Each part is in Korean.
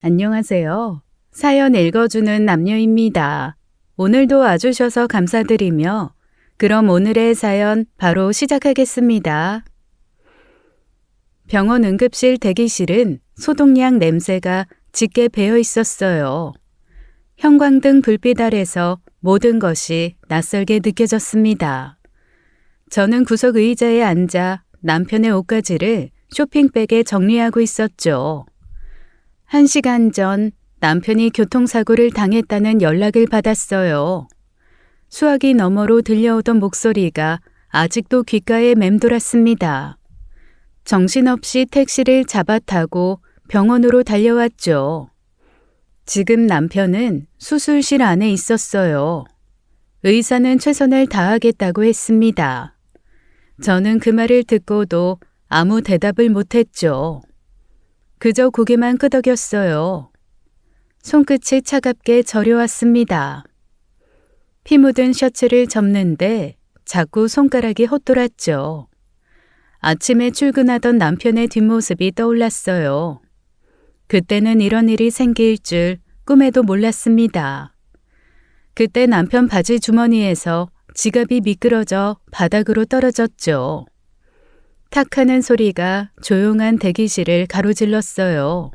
안녕하세요. 사연 읽어주는 남녀입니다. 오늘도 와주셔서 감사드리며 그럼 오늘의 사연 바로 시작하겠습니다. 병원 응급실 대기실은 소독약 냄새가 짙게 배어 있었어요. 형광등 불빛 아래서 모든 것이 낯설게 느껴졌습니다. 저는 구석 의자에 앉아 남편의 옷가지를 쇼핑백에 정리하고 있었죠. 1시간 전 남편이 교통사고를 당했다는 연락을 받았어요. 수화기 너머로 들려오던 목소리가 아직도 귓가에 맴돌았습니다. 정신없이 택시를 잡아타고 병원으로 달려왔죠. 지금 남편은 수술실 안에 있었어요. 의사는 최선을 다하겠다고 했습니다. 저는 그 말을 듣고도 아무 대답을 못했죠. 그저 고개만 끄덕였어요. 손끝이 차갑게 저려왔습니다. 피 묻은 셔츠를 접는데 자꾸 손가락이 헛돌았죠. 아침에 출근하던 남편의 뒷모습이 떠올랐어요. 그때는 이런 일이 생길 줄 꿈에도 몰랐습니다. 그때 남편 바지 주머니에서 지갑이 미끄러져 바닥으로 떨어졌죠. 탁 하는 소리가 조용한 대기실을 가로질렀어요.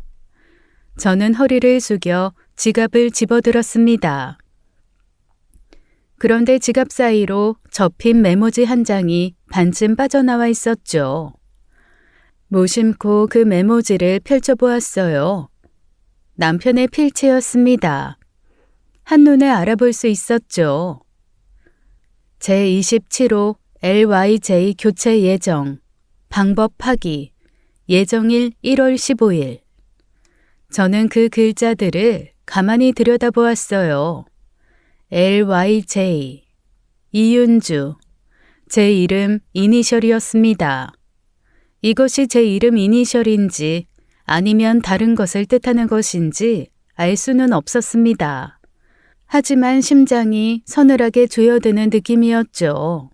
저는 허리를 숙여 지갑을 집어들었습니다. 그런데 지갑 사이로 접힌 메모지 한 장이 반쯤 빠져나와 있었죠. 무심코 그 메모지를 펼쳐보았어요. 남편의 필체였습니다. 한눈에 알아볼 수 있었죠. 제27호 LYJ 교체 예정. 방법 파기, 예정일 1월 15일. 저는 그 글자들을 가만히 들여다보았어요. LYJ, 이윤주, 제 이름 이니셜이었습니다. 이것이 제 이름 이니셜인지 아니면 다른 것을 뜻하는 것인지 알 수는 없었습니다. 하지만 심장이 서늘하게 조여드는 느낌이었죠.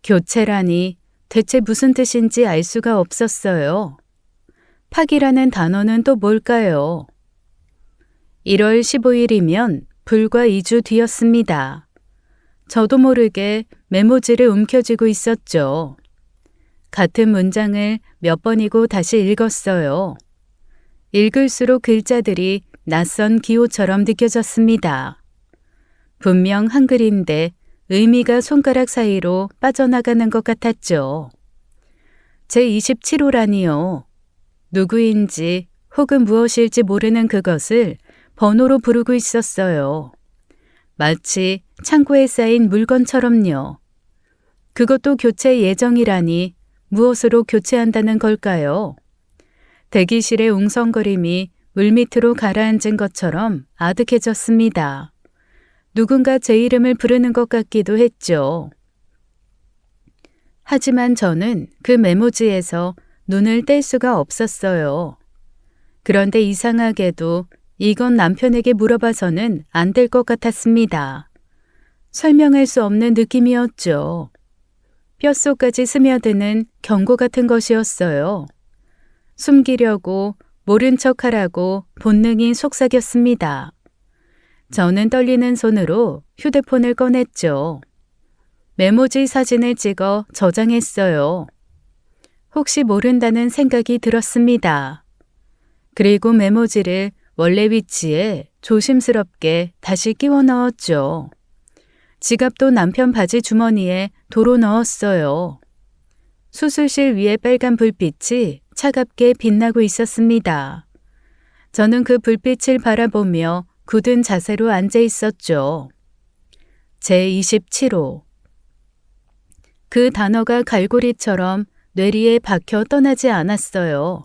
교체라니 대체 무슨 뜻인지 알 수가 없었어요. 파기라는 단어는 또 뭘까요? 1월 15일이면 불과 2주 뒤였습니다. 저도 모르게 메모지를 움켜쥐고 있었죠. 같은 문장을 몇 번이고 다시 읽었어요. 읽을수록 글자들이 낯선 기호처럼 느껴졌습니다. 분명 한글인데 의미가 손가락 사이로 빠져나가는 것 같았죠. 제27호라니요. 누구인지 혹은 무엇일지 모르는 그것을 번호로 부르고 있었어요. 마치 창고에 쌓인 물건처럼요. 그것도 교체 예정이라니 무엇으로 교체한다는 걸까요? 대기실의 웅성거림이 물밑으로 가라앉은 것처럼 아득해졌습니다. 누군가 제 이름을 부르는 것 같기도 했죠. 하지만 저는 그 메모지에서 눈을 뗄 수가 없었어요. 그런데 이상하게도 이건 남편에게 물어봐서는 안 될 것 같았습니다. 설명할 수 없는 느낌이었죠. 뼛속까지 스며드는 경고 같은 것이었어요. 숨기려고 모른 척하라고 본능이 속삭였습니다. 저는 떨리는 손으로 휴대폰을 꺼냈죠. 메모지 사진을 찍어 저장했어요. 혹시 모른다는 생각이 들었습니다. 그리고 메모지를 원래 위치에 조심스럽게 다시 끼워 넣었죠. 지갑도 남편 바지 주머니에 도로 넣었어요. 수술실 위에 빨간 불빛이 차갑게 빛나고 있었습니다. 저는 그 불빛을 바라보며 굳은 자세로 앉아 있었죠. 제27호. 그 단어가 갈고리처럼 뇌리에 박혀 떠나지 않았어요.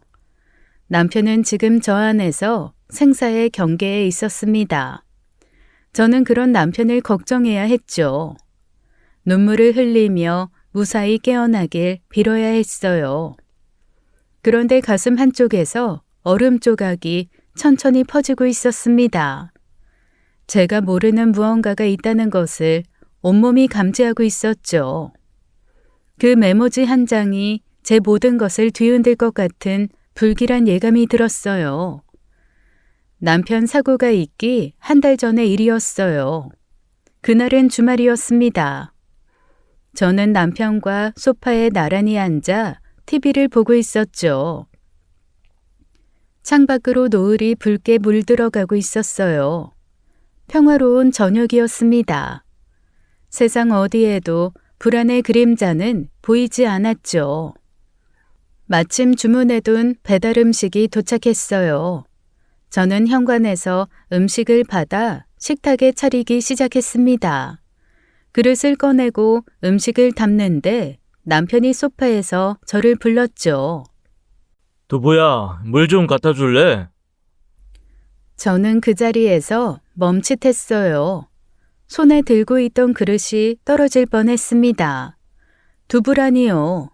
남편은 지금 저 안에서 생사의 경계에 있었습니다. 저는 그런 남편을 걱정해야 했죠. 눈물을 흘리며 무사히 깨어나길 빌어야 했어요. 그런데 가슴 한쪽에서 얼음 조각이 천천히 퍼지고 있었습니다. 제가 모르는 무언가가 있다는 것을 온몸이 감지하고 있었죠. 그 메모지 한 장이 제 모든 것을 뒤흔들 것 같은 불길한 예감이 들었어요. 남편 사고가 있기 한 달 전의 일이었어요. 그날은 주말이었습니다. 저는 남편과 소파에 나란히 앉아 TV를 보고 있었죠. 창밖으로 노을이 붉게 물들어가고 있었어요. 평화로운 저녁이었습니다. 세상 어디에도 불안의 그림자는 보이지 않았죠. 마침 주문해둔 배달 음식이 도착했어요. 저는 현관에서 음식을 받아 식탁에 차리기 시작했습니다. 그릇을 꺼내고 음식을 담는데 남편이 소파에서 저를 불렀죠. 두부야, 물 좀 갖다 줄래? 저는 그 자리에서 멈칫했어요. 손에 들고 있던 그릇이 떨어질 뻔했습니다. 두부라니요.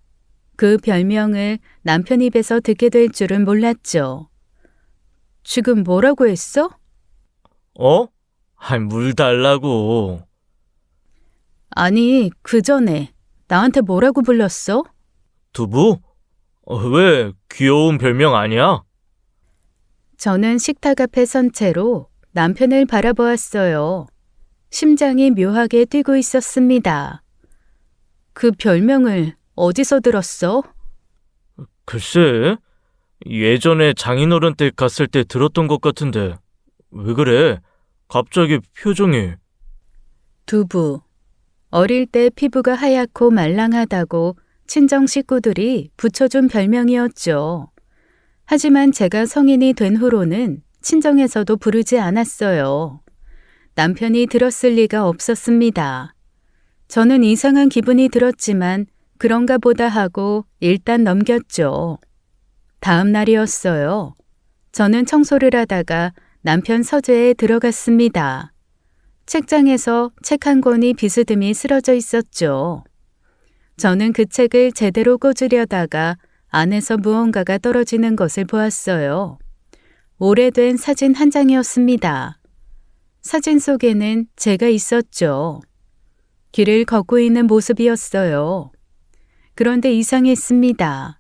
그 별명을 남편 입에서 듣게 될 줄은 몰랐죠. 지금 뭐라고 했어? 물 달라고. 아니, 그 전에 나한테 뭐라고 불렀어? 두부? 왜 귀여운 별명 아니야? 저는 식탁 앞에 선 채로 남편을 바라보았어요. 심장이 묘하게 뛰고 있었습니다. 그 별명을 어디서 들었어? 글쎄, 예전에 장인어른 댁 갔을 때 들었던 것 같은데. 왜 그래? 갑자기 표정이. 두부. 어릴 때 피부가 하얗고 말랑하다고 친정 식구들이 붙여준 별명이었죠. 하지만 제가 성인이 된 후로는 친정에서도 부르지 않았어요. 남편이 들었을 리가 없었습니다. 저는 이상한 기분이 들었지만 그런가 보다 하고 일단 넘겼죠. 다음 날이었어요. 저는 청소를 하다가 남편 서재에 들어갔습니다. 책장에서 책 한 권이 비스듬히 쓰러져 있었죠. 저는 그 책을 제대로 꽂으려다가 안에서 무언가가 떨어지는 것을 보았어요. 오래된 사진 한 장이었습니다. 사진 속에는 제가 있었죠. 길을 걷고 있는 모습이었어요. 그런데 이상했습니다.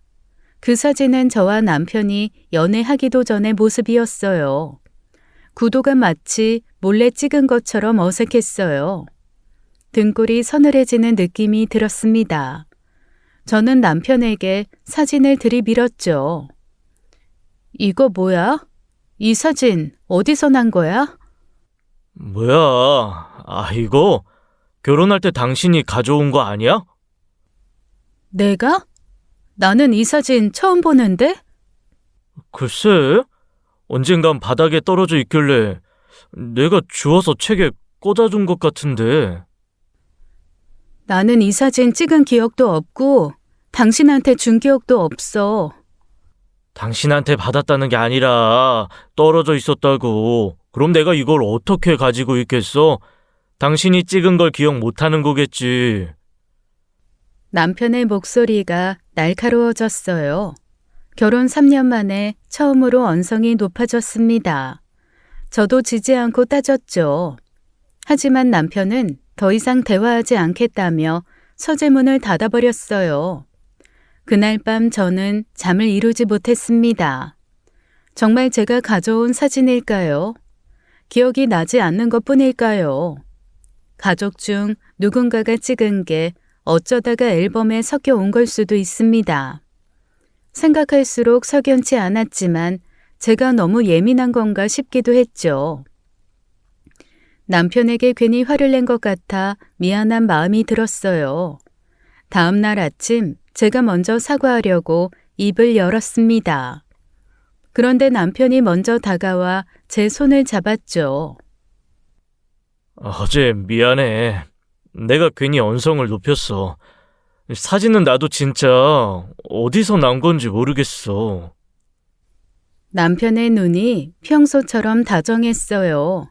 그 사진은 저와 남편이 연애하기도 전의 모습이었어요. 구도가 마치 몰래 찍은 것처럼 어색했어요. 등골이 서늘해지는 느낌이 들었습니다. 저는 남편에게 사진을 들이밀었죠. 이거 뭐야? 이 사진 어디서 난 거야? 뭐야? 이거 결혼할 때 당신이 가져온 거 아니야? 내가? 나는 이 사진 처음 보는데? 글쎄, 언젠간 바닥에 떨어져 있길래 내가 주워서 책에 꽂아둔 것 같은데. 나는 이 사진 찍은 기억도 없고 당신한테 준 기억도 없어. 당신한테 받았다는 게 아니라 떨어져 있었다고. 그럼 내가 이걸 어떻게 가지고 있겠어? 당신이 찍은 걸 기억 못하는 거겠지. 남편의 목소리가 날카로워졌어요. 결혼 3년 만에 처음으로 언성이 높아졌습니다. 저도 지지 않고 따졌죠. 하지만 남편은 더 이상 대화하지 않겠다며 서재문을 닫아버렸어요. 그날 밤 저는 잠을 이루지 못했습니다. 정말 제가 가져온 사진일까요? 기억이 나지 않는 것뿐일까요? 가족 중 누군가가 찍은 게 어쩌다가 앨범에 섞여 온 걸 수도 있습니다. 생각할수록 석연치 않았지만 제가 너무 예민한 건가 싶기도 했죠. 남편에게 괜히 화를 낸 것 같아 미안한 마음이 들었어요. 다음 날 아침 제가 먼저 사과하려고 입을 열었습니다. 그런데 남편이 먼저 다가와 제 손을 잡았죠. 어제 미안해. 내가 괜히 언성을 높였어. 사진은 나도 진짜 어디서 난 건지 모르겠어. 남편의 눈이 평소처럼 다정했어요.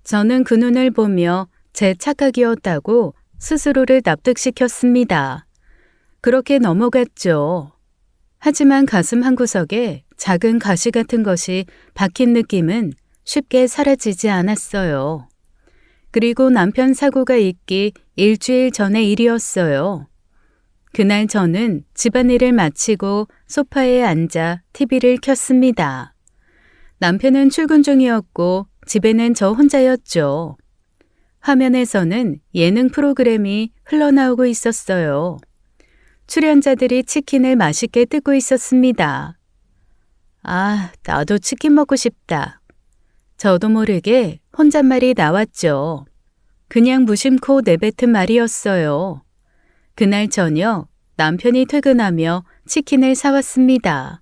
저는 그 눈을 보며 제 착각이었다고 스스로를 납득시켰습니다. 그렇게 넘어갔죠. 하지만 가슴 한구석에 작은 가시 같은 것이 박힌 느낌은 쉽게 사라지지 않았어요. 그리고 남편 사고가 있기 일주일 전의 일이었어요. 그날 저는 집안일을 마치고 소파에 앉아 TV를 켰습니다. 남편은 출근 중이었고 집에는 저 혼자였죠. 화면에서는 예능 프로그램이 흘러나오고 있었어요. 출연자들이 치킨을 맛있게 뜯고 있었습니다. 아, 나도 치킨 먹고 싶다. 저도 모르게 혼잣말이 나왔죠. 그냥 무심코 내뱉은 말이었어요. 그날 저녁 남편이 퇴근하며 치킨을 사왔습니다.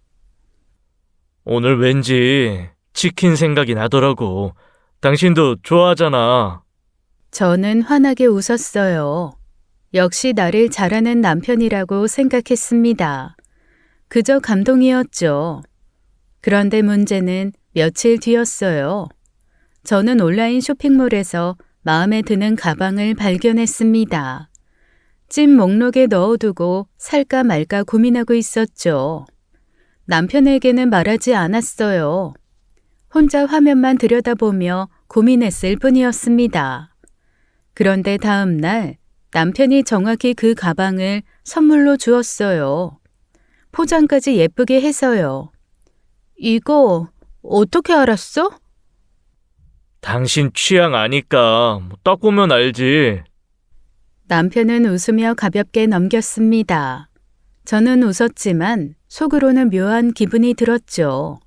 오늘 왠지 치킨 생각이 나더라고. 당신도 좋아하잖아. 저는 환하게 웃었어요. 역시 나를 잘하는 남편이라고 생각했습니다. 그저 감동이었죠. 그런데 문제는 며칠 뒤였어요. 저는 온라인 쇼핑몰에서 마음에 드는 가방을 발견했습니다. 찜 목록에 넣어두고 살까 말까 고민하고 있었죠. 남편에게는 말하지 않았어요. 혼자 화면만 들여다보며 고민했을 뿐이었습니다. 그런데 다음 날 남편이 정확히 그 가방을 선물로 주었어요. 포장까지 예쁘게 해서요. 이거 어떻게 알았어? 당신 취향 아니까 딱 보면 알지. 남편은 웃으며 가볍게 넘겼습니다. 저는 웃었지만 속으로는 묘한 기분이 들었죠.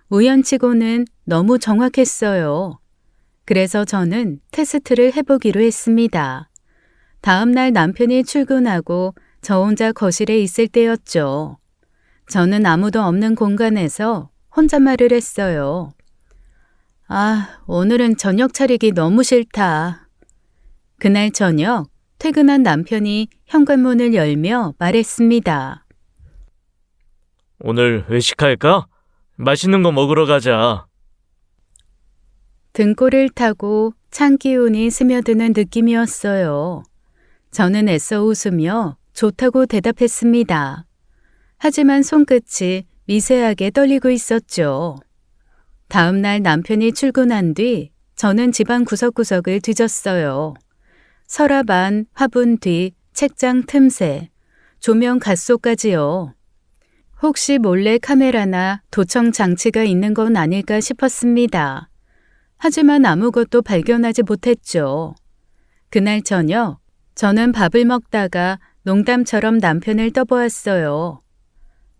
우연치고는 너무 정확했어요. 그래서 저는 테스트를 해보기로 했습니다. 다음 날 남편이 출근하고 저 혼자 거실에 있을 때였죠. 저는 아무도 없는 공간에서 혼잣말을 했어요. 아, 오늘은 저녁 차리기 너무 싫다. 그날 저녁 퇴근한 남편이 현관문을 열며 말했습니다. 오늘 외식할까? 맛있는 거 먹으러 가자. 등골을 타고 찬 기운이 스며드는 느낌이었어요. 저는 애써 웃으며 좋다고 대답했습니다. 하지만 손끝이 미세하게 떨리고 있었죠. 다음 날 남편이 출근한 뒤 저는 집안 구석구석을 뒤졌어요. 서랍 안, 화분 뒤, 책장 틈새, 조명 갓속까지요. 혹시 몰래 카메라나 도청 장치가 있는 건 아닐까 싶었습니다. 하지만 아무것도 발견하지 못했죠. 그날 저녁 저는 밥을 먹다가 농담처럼 남편을 떠보았어요.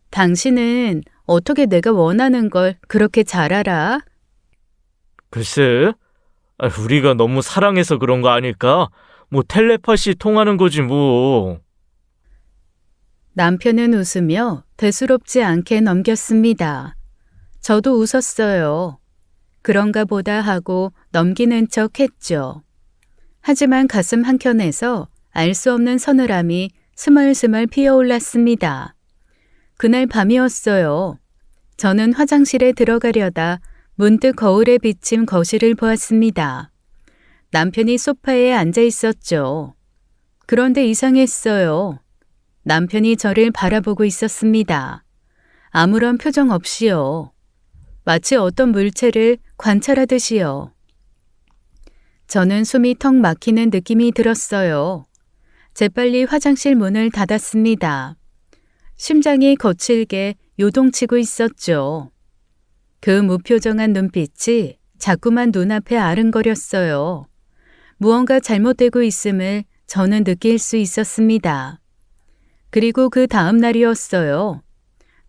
당신은 어떻게 내가 원하는 걸 그렇게 잘 알아? 글쎄, 우리가 너무 사랑해서 그런 거 아닐까? 뭐 텔레파시 통하는 거지 뭐. 남편은 웃으며 대수롭지 않게 넘겼습니다. 저도 웃었어요. 그런가 보다 하고 넘기는 척 했죠. 하지만 가슴 한켠에서 알 수 없는 서늘함이 스멀스멀 피어올랐습니다. 그날 밤이었어요. 저는 화장실에 들어가려다 문득 거울에 비친 거실을 보았습니다. 남편이 소파에 앉아 있었죠. 그런데 이상했어요. 남편이 저를 바라보고 있었습니다. 아무런 표정 없이요. 마치 어떤 물체를 관찰하듯이요. 저는 숨이 턱 막히는 느낌이 들었어요. 재빨리 화장실 문을 닫았습니다. 심장이 거칠게 요동치고 있었죠. 그 무표정한 눈빛이 자꾸만 눈앞에 아른거렸어요. 무언가 잘못되고 있음을 저는 느낄 수 있었습니다. 그리고 그 다음 날이었어요.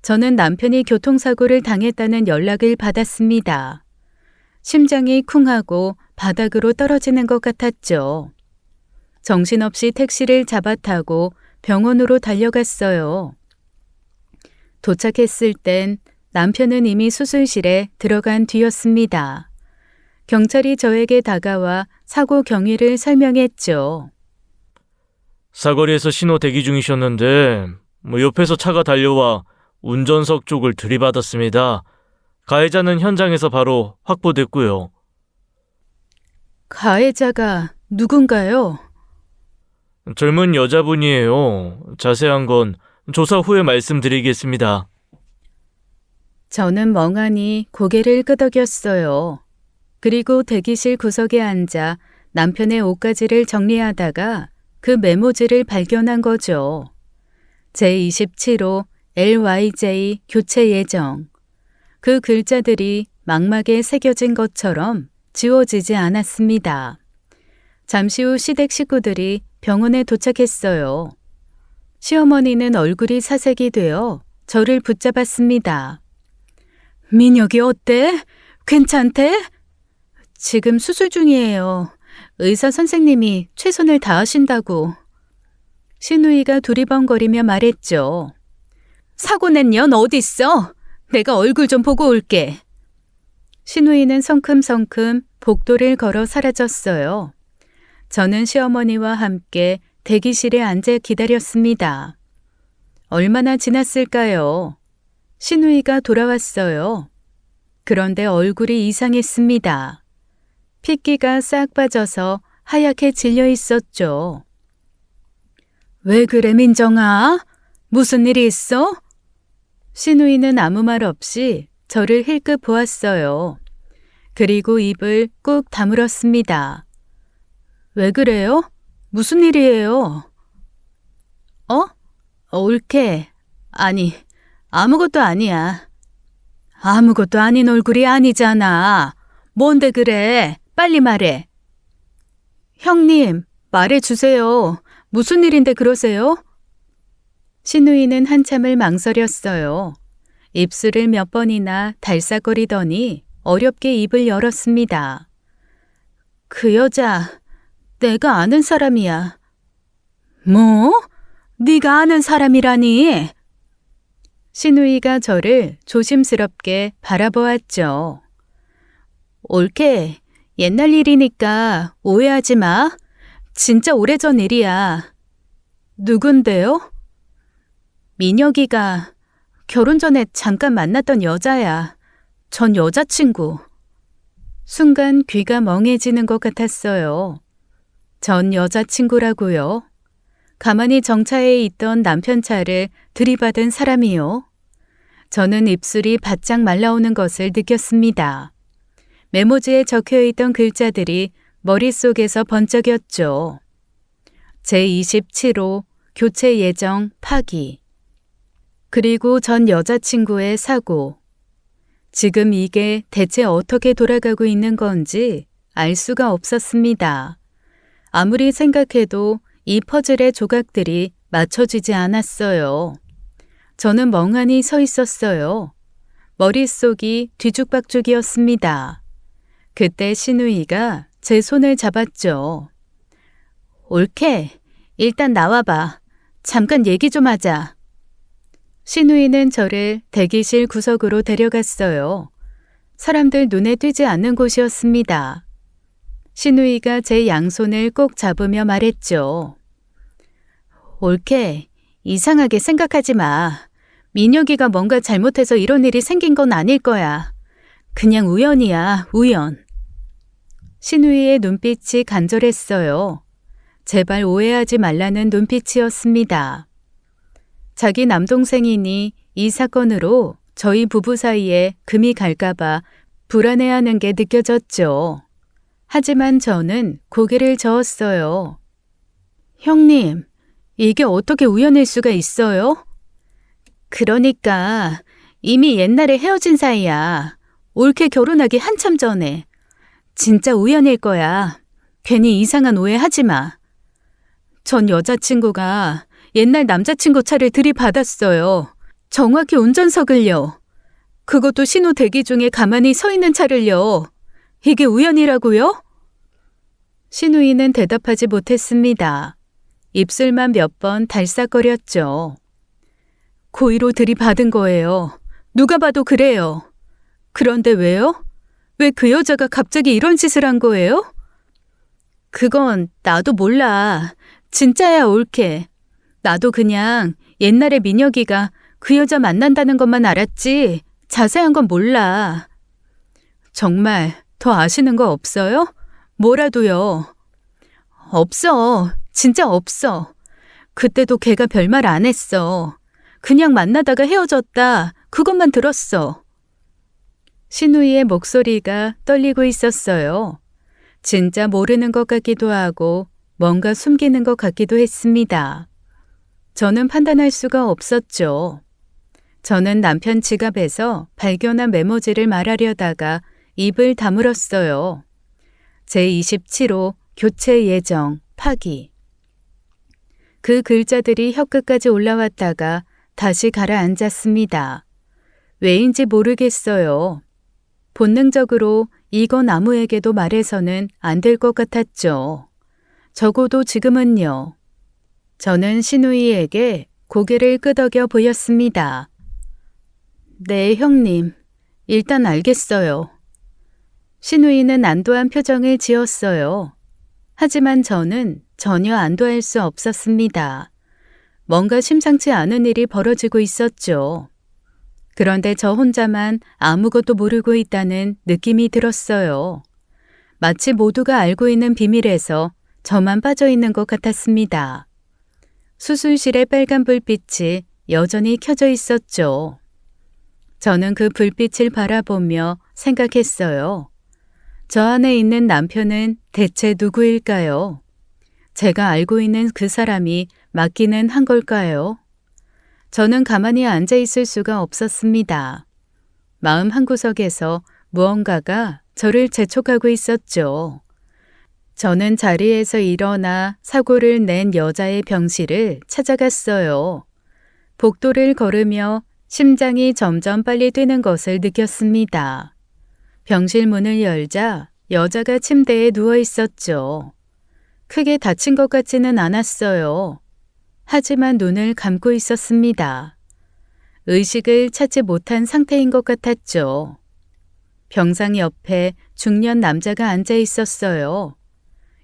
저는 남편이 교통사고를 당했다는 연락을 받았습니다. 심장이 쿵하고 바닥으로 떨어지는 것 같았죠. 정신없이 택시를 잡아 타고 병원으로 달려갔어요. 도착했을 땐 남편은 이미 수술실에 들어간 뒤였습니다. 경찰이 저에게 다가와 사고 경위를 설명했죠. 사거리에서 신호 대기 중이셨는데 옆에서 차가 달려와 운전석 쪽을 들이받았습니다. 가해자는 현장에서 바로 확보됐고요. 가해자가 누군가요? 젊은 여자분이에요. 자세한 건 조사 후에 말씀드리겠습니다. 저는 멍하니 고개를 끄덕였어요. 그리고 대기실 구석에 앉아 남편의 옷가지를 정리하다가 그 메모지를 발견한 거죠. 제27호 LYJ 교체 예정. 그 글자들이 망막에 새겨진 것처럼 지워지지 않았습니다. 잠시 후 시댁 식구들이 병원에 도착했어요. 시어머니는 얼굴이 사색이 되어 저를 붙잡았습니다. 민혁이 어때? 괜찮대? 지금 수술 중이에요. 의사 선생님이 최선을 다하신다고. 신우이가 두리번거리며 말했죠. 사고 낸 년 어딨어? 내가 얼굴 좀 보고 올게. 신우이는 성큼성큼 복도를 걸어 사라졌어요. 저는 시어머니와 함께 대기실에 앉아 기다렸습니다. 얼마나 지났을까요? 신우이가 돌아왔어요. 그런데 얼굴이 이상했습니다. 핏기가 싹 빠져서 하얗게 질려 있었죠. 왜 그래, 민정아? 무슨 일이 있어? 신우이는 아무 말 없이 저를 힐끗 보았어요. 그리고 입을 꾹 다물었습니다. 왜 그래요? 무슨 일이에요? 옳게. 아니, 아무것도 아니야. 아무것도 아닌 얼굴이 아니잖아. 뭔데 그래? 빨리 말해. 형님, 말해주세요. 무슨 일인데 그러세요? 신우이는 한참을 망설였어요. 입술을 몇 번이나 달싹거리더니 어렵게 입을 열었습니다. 그 여자, 내가 아는 사람이야. 뭐? 네가 아는 사람이라니? 신우이가 저를 조심스럽게 바라보았죠. 옳게, 옛날 일이니까 오해하지 마. 진짜 오래전 일이야. 누군데요? 민혁이가 결혼 전에 잠깐 만났던 여자야. 전 여자친구. 순간 귀가 멍해지는 것 같았어요. 전 여자친구라고요? 가만히 정차해 있던 남편 차를 들이받은 사람이요. 저는 입술이 바짝 말라오는 것을 느꼈습니다. 메모지에 적혀있던 글자들이 머릿속에서 번쩍였죠. 제27호 교체 예정 파기. 그리고 전 여자친구의 사고. 지금 이게 대체 어떻게 돌아가고 있는 건지 알 수가 없었습니다. 아무리 생각해도 이 퍼즐의 조각들이 맞춰지지 않았어요. 저는 멍하니 서 있었어요. 머릿속이 뒤죽박죽이었습니다. 그때 신우이가 제 손을 잡았죠. 옳게, 일단 나와봐. 잠깐 얘기 좀 하자. 신우이는 저를 대기실 구석으로 데려갔어요. 사람들 눈에 띄지 않는 곳이었습니다. 신우이가 제 양손을 꼭 잡으며 말했죠. 옳게, 이상하게 생각하지 마. 민혁이가 뭔가 잘못해서 이런 일이 생긴 건 아닐 거야. 그냥 우연이야, 우연. 신우이의 눈빛이 간절했어요. 제발 오해하지 말라는 눈빛이었습니다. 자기 남동생이니 이 사건으로 저희 부부 사이에 금이 갈까봐 불안해하는 게 느껴졌죠. 하지만 저는 고개를 저었어요. 형님, 이게 어떻게 우연일 수가 있어요? 그러니까 이미 옛날에 헤어진 사이야. 옳게 결혼하기 한참 전에. 진짜 우연일 거야. 괜히 이상한 오해 하지 마. 전 여자친구가 옛날 남자친구 차를 들이받았어요. 정확히 운전석을요. 그것도 신호 대기 중에 가만히 서 있는 차를요. 이게 우연이라고요? 신우이는 대답하지 못했습니다. 입술만 몇 번 달싹거렸죠. 고의로 들이받은 거예요. 누가 봐도 그래요. 그런데 왜요? 왜 그 여자가 갑자기 이런 짓을 한 거예요? 그건 나도 몰라. 진짜야, 옳게. 나도 그냥 옛날에 민혁이가 그 여자 만난다는 것만 알았지 자세한 건 몰라. 정말 더 아시는 거 없어요? 뭐라도요. 없어. 진짜 없어. 그때도 걔가 별말 안 했어. 그냥 만나다가 헤어졌다. 그것만 들었어. 신우이의 목소리가 떨리고 있었어요. 진짜 모르는 것 같기도 하고 뭔가 숨기는 것 같기도 했습니다. 저는 판단할 수가 없었죠. 저는 남편 지갑에서 발견한 메모지를 말하려다가 입을 다물었어요. 제27호 교체 예정 파기. 그 글자들이 혀끝까지 올라왔다가 다시 가라앉았습니다. 왜인지 모르겠어요. 본능적으로 이건 아무에게도 말해서는 안 될 것 같았죠. 적어도 지금은요. 저는 신우이에게 고개를 끄덕여 보였습니다. 네, 형님. 일단 알겠어요. 신우이는 안도한 표정을 지었어요. 하지만 저는 전혀 안도할 수 없었습니다. 뭔가 심상치 않은 일이 벌어지고 있었죠. 그런데 저 혼자만 아무것도 모르고 있다는 느낌이 들었어요. 마치 모두가 알고 있는 비밀에서 저만 빠져 있는 것 같았습니다. 수술실의 빨간 불빛이 여전히 켜져 있었죠. 저는 그 불빛을 바라보며 생각했어요. 저 안에 있는 남편은 대체 누구일까요? 제가 알고 있는 그 사람이 맞기는 한 걸까요? 저는 가만히 앉아 있을 수가 없었습니다. 마음 한구석에서 무언가가 저를 재촉하고 있었죠. 저는 자리에서 일어나 사고를 낸 여자의 병실을 찾아갔어요. 복도를 걸으며 심장이 점점 빨리 뛰는 것을 느꼈습니다. 병실 문을 열자 여자가 침대에 누워 있었죠. 크게 다친 것 같지는 않았어요. 하지만 눈을 감고 있었습니다. 의식을 찾지 못한 상태인 것 같았죠. 병상 옆에 중년 남자가 앉아 있었어요.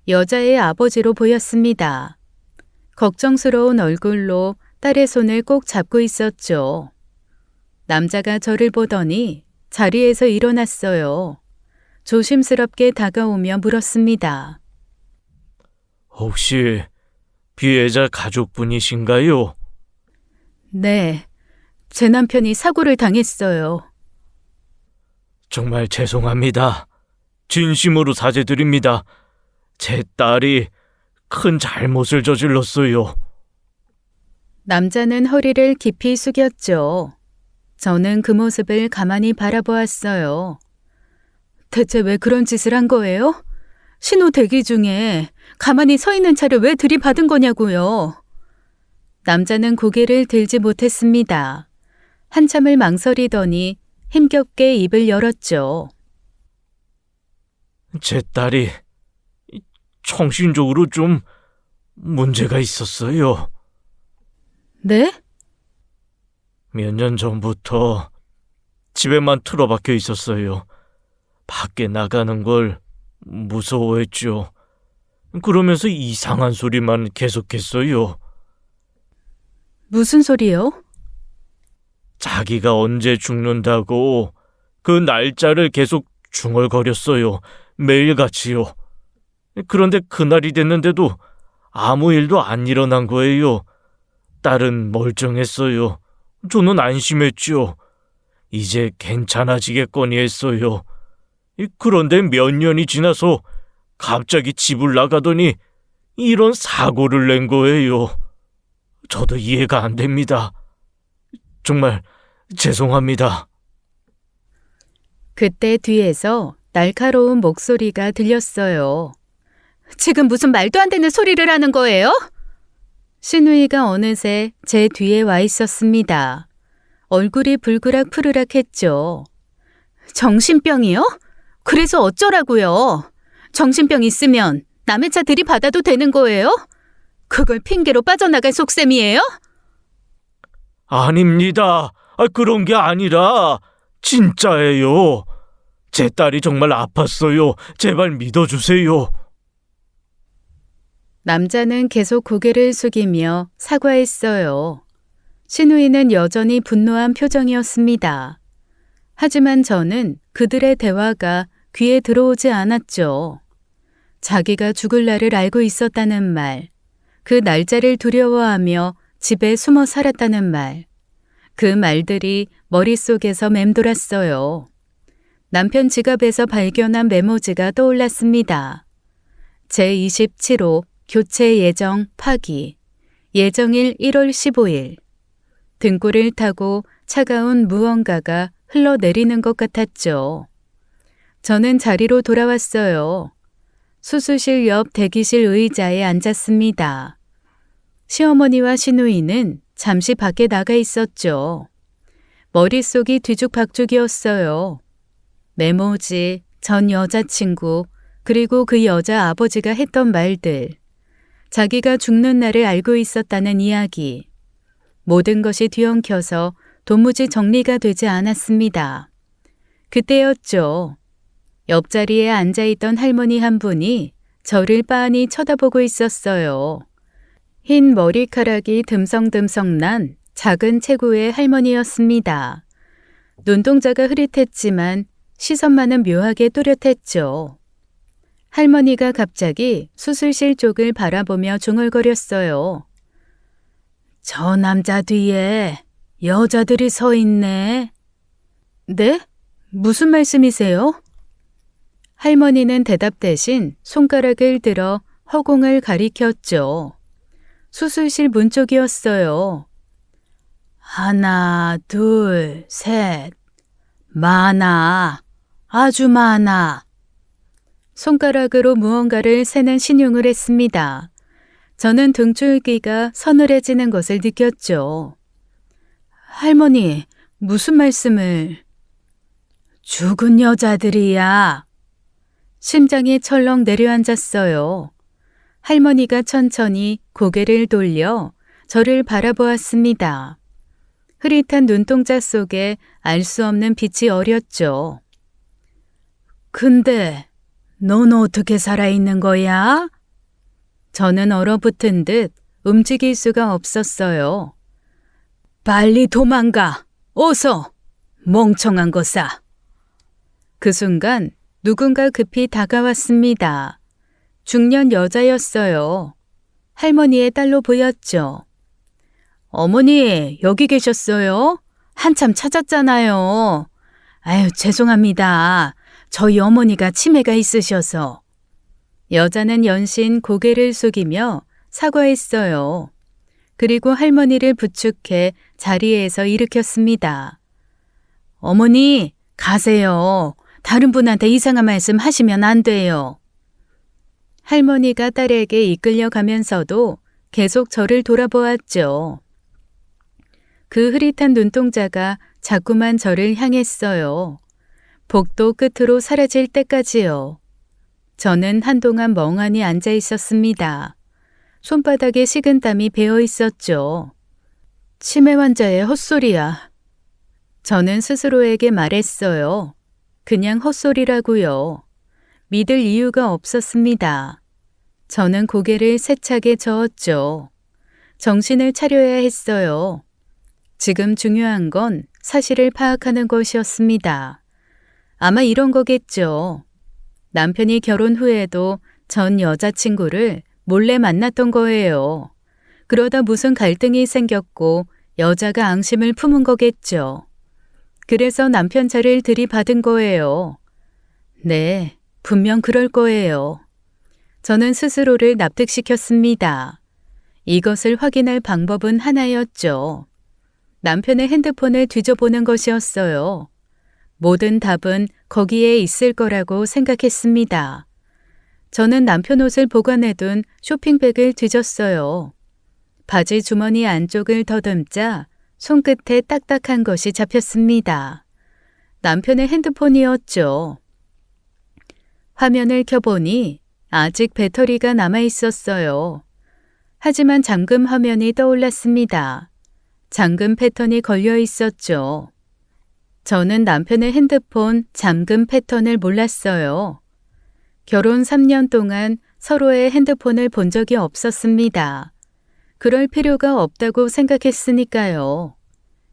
여자의 아버지로 보였습니다. 걱정스러운 얼굴로 딸의 손을 꼭 잡고 있었죠. 남자가 저를 보더니 자리에서 일어났어요. 조심스럽게 다가오며 물었습니다. 혹시 피해자 가족분이신가요? 네, 제 남편이 사고를 당했어요. 정말 죄송합니다. 진심으로 사죄드립니다. 제 딸이 큰 잘못을 저질렀어요. 남자는 허리를 깊이 숙였죠. 저는 그 모습을 가만히 바라보았어요. 대체 왜 그런 짓을 한 거예요? 신호 대기 중에 가만히 서 있는 차를 왜 들이받은 거냐고요. 남자는 고개를 들지 못했습니다. 한참을 망설이더니 힘겹게 입을 열었죠. 제 딸이 정신적으로 좀 문제가 있었어요. 네? 몇 년 전부터 집에만 틀어박혀 있었어요. 밖에 나가는 걸 무서워했죠. 그러면서 이상한 소리만 계속했어요. 무슨 소리요? 자기가 언제 죽는다고 그 날짜를 계속 중얼거렸어요. 매일같이요. 그런데 그날이 됐는데도 아무 일도 안 일어난 거예요. 딸은 멀쩡했어요. 저는 안심했죠. 이제 괜찮아지겠거니 했어요. 그런데 몇 년이 지나서 갑자기 집을 나가더니 이런 사고를 낸 거예요. 저도 이해가 안 됩니다. 정말 죄송합니다. 그때 뒤에서 날카로운 목소리가 들렸어요. 지금 무슨 말도 안 되는 소리를 하는 거예요? 신우이가 어느새 제 뒤에 와 있었습니다. 얼굴이 불그락 푸르락 했죠. 정신병이요? 그래서 어쩌라고요? 정신병 있으면 남의 차 들이받아도 되는 거예요? 그걸 핑계로 빠져나갈 속셈이에요? 아닙니다. 그런 게 아니라 진짜예요. 제 딸이 정말 아팠어요. 제발 믿어주세요. 남자는 계속 고개를 숙이며 사과했어요. 신우이는 여전히 분노한 표정이었습니다. 하지만 저는 그들의 대화가 귀에 들어오지 않았죠. 자기가 죽을 날을 알고 있었다는 말, 그 날짜를 두려워하며 집에 숨어 살았다는 말, 그 말들이 머릿속에서 맴돌았어요. 남편 지갑에서 발견한 메모지가 떠올랐습니다. 제27호 교체 예정 파기, 예정일 1월 15일. 등골을 타고 차가운 무언가가 흘러내리는 것 같았죠. 저는 자리로 돌아왔어요. 수술실 옆 대기실 의자에 앉았습니다. 시어머니와 시누이는 잠시 밖에 나가 있었죠. 머릿속이 뒤죽박죽이었어요. 메모지, 전 여자친구, 그리고 그 여자 아버지가 했던 말들. 자기가 죽는 날을 알고 있었다는 이야기. 모든 것이 뒤엉켜서 도무지 정리가 되지 않았습니다. 그때였죠. 옆자리에 앉아있던 할머니 한 분이 저를 빤히 쳐다보고 있었어요. 흰 머리카락이 듬성듬성 난 작은 체구의 할머니였습니다. 눈동자가 흐릿했지만 시선만은 묘하게 또렷했죠. 할머니가 갑자기 수술실 쪽을 바라보며 중얼거렸어요. 저 남자 뒤에 여자들이 서 있네. 네? 무슨 말씀이세요? 할머니는 대답 대신 손가락을 들어 허공을 가리켰죠. 수술실 문 쪽이었어요. 하나, 둘, 셋. 많아. 아주 많아. 손가락으로 무언가를 세는 신용을 했습니다. 저는 등줄기가 서늘해지는 것을 느꼈죠. 할머니, 무슨 말씀을? 죽은 여자들이야. 심장이 철렁 내려앉았어요. 할머니가 천천히 고개를 돌려 저를 바라보았습니다. 흐릿한 눈동자 속에 알 수 없는 빛이 어렸죠. 근데 넌 어떻게 살아있는 거야? 저는 얼어붙은 듯 움직일 수가 없었어요. 빨리 도망가! 어서! 멍청한 것아! 그 순간 누군가 급히 다가왔습니다. 중년 여자였어요. 할머니의 딸로 보였죠. 어머니, 여기 계셨어요? 한참 찾았잖아요. 아유, 죄송합니다. 저희 어머니가 치매가 있으셔서. 여자는 연신 고개를 숙이며 사과했어요. 그리고 할머니를 부축해 자리에서 일으켰습니다. 어머니, 가세요. 다른 분한테 이상한 말씀 하시면 안 돼요. 할머니가 딸에게 이끌려가면서도 계속 저를 돌아보았죠. 그 흐릿한 눈동자가 자꾸만 저를 향했어요. 복도 끝으로 사라질 때까지요. 저는 한동안 멍하니 앉아 있었습니다. 손바닥에 식은땀이 배어 있었죠. 치매 환자의 헛소리야. 저는 스스로에게 말했어요. 그냥 헛소리라고요. 믿을 이유가 없었습니다. 저는 고개를 세차게 저었죠. 정신을 차려야 했어요. 지금 중요한 건 사실을 파악하는 것이었습니다. 아마 이런 거겠죠. 남편이 결혼 후에도 전 여자친구를 몰래 만났던 거예요. 그러다 무슨 갈등이 생겼고 여자가 앙심을 품은 거겠죠. 그래서 남편 차를 들이받은 거예요. 네, 분명 그럴 거예요. 저는 스스로를 납득시켰습니다. 이것을 확인할 방법은 하나였죠. 남편의 핸드폰을 뒤져보는 것이었어요. 모든 답은 거기에 있을 거라고 생각했습니다. 저는 남편 옷을 보관해둔 쇼핑백을 뒤졌어요. 바지 주머니 안쪽을 더듬자 손끝에 딱딱한 것이 잡혔습니다. 남편의 핸드폰이었죠. 화면을 켜보니 아직 배터리가 남아 있었어요. 하지만 잠금 화면이 떠올랐습니다. 잠금 패턴이 걸려 있었죠. 저는 남편의 핸드폰 잠금 패턴을 몰랐어요. 결혼 3년 동안 서로의 핸드폰을 본 적이 없었습니다. 그럴 필요가 없다고 생각했으니까요.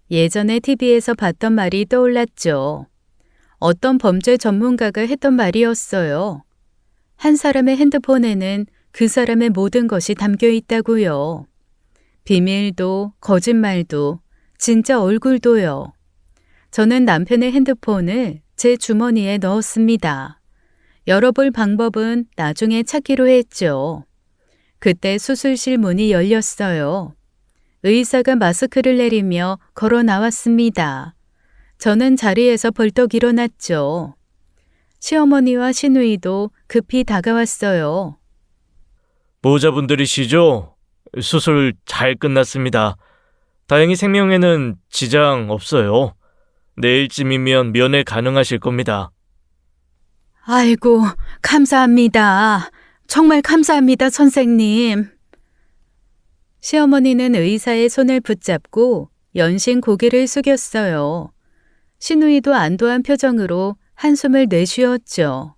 예전에 TV에서 봤던 말이 떠올랐죠. 어떤 범죄 전문가가 했던 말이었어요. 한 사람의 핸드폰에는 그 사람의 모든 것이 담겨 있다고요. 비밀도, 거짓말도, 진짜 얼굴도요. 저는 남편의 핸드폰을 제 주머니에 넣었습니다. 열어볼 방법은 나중에 찾기로 했죠. 그때 수술실 문이 열렸어요. 의사가 마스크를 내리며 걸어 나왔습니다. 저는 자리에서 벌떡 일어났죠. 시어머니와 시누이도 급히 다가왔어요. 보호자분들이시죠? 수술 잘 끝났습니다. 다행히 생명에는 지장 없어요. 내일쯤이면 면회 가능하실 겁니다. 아이고, 감사합니다. 정말 감사합니다, 선생님. 시어머니는 의사의 손을 붙잡고 연신 고개를 숙였어요. 시누이도 안도한 표정으로 한숨을 내쉬었죠.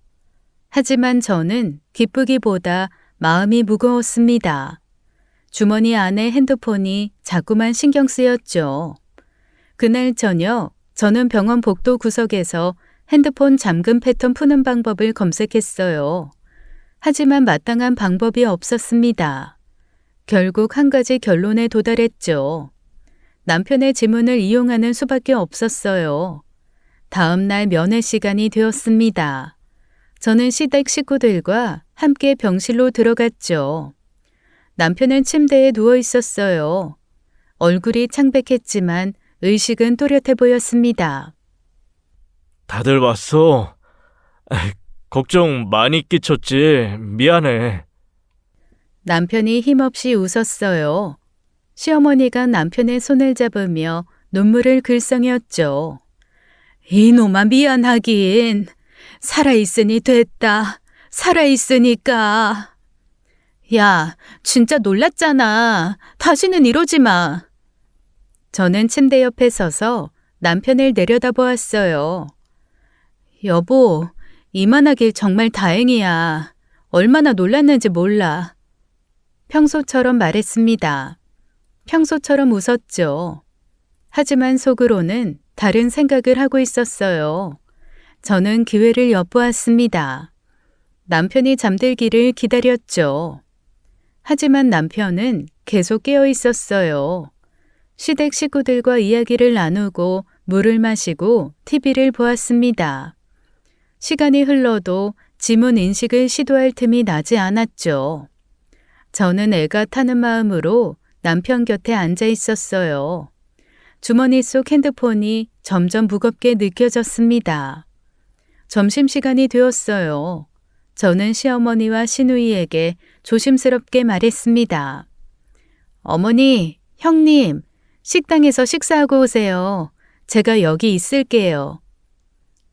하지만 저는 기쁘기보다 마음이 무거웠습니다. 주머니 안에 핸드폰이 자꾸만 신경 쓰였죠. 그날 저녁 저는 병원 복도 구석에서 핸드폰 잠금 패턴 푸는 방법을 검색했어요. 하지만 마땅한 방법이 없었습니다. 결국 한 가지 결론에 도달했죠. 남편의 지문을 이용하는 수밖에 없었어요. 다음 날 면회 시간이 되었습니다. 저는 시댁 식구들과 함께 병실로 들어갔죠. 남편은 침대에 누워 있었어요. 얼굴이 창백했지만 의식은 또렷해 보였습니다. 다들 왔어. 걱정 많이 끼쳤지. 미안해. 남편이 힘없이 웃었어요. 시어머니가 남편의 손을 잡으며 눈물을 글썽였죠. 이놈아 미안하긴. 살아있으니 됐다. 살아있으니까. 야, 진짜 놀랐잖아. 다시는 이러지 마. 저는 침대 옆에 서서 남편을 내려다보았어요. 여보, 이만하길 정말 다행이야. 얼마나 놀랐는지 몰라. 평소처럼 말했습니다. 평소처럼 웃었죠. 하지만 속으로는 다른 생각을 하고 있었어요. 저는 기회를 엿보았습니다. 남편이 잠들기를 기다렸죠. 하지만 남편은 계속 깨어 있었어요. 시댁 식구들과 이야기를 나누고 물을 마시고 TV를 보았습니다. 시간이 흘러도 지문 인식을 시도할 틈이 나지 않았죠. 저는 애가 타는 마음으로 남편 곁에 앉아 있었어요. 주머니 속 핸드폰이 점점 무겁게 느껴졌습니다. 점심시간이 되었어요. 저는 시어머니와 시누이에게 조심스럽게 말했습니다. 어머니, 형님, 식당에서 식사하고 오세요. 제가 여기 있을게요.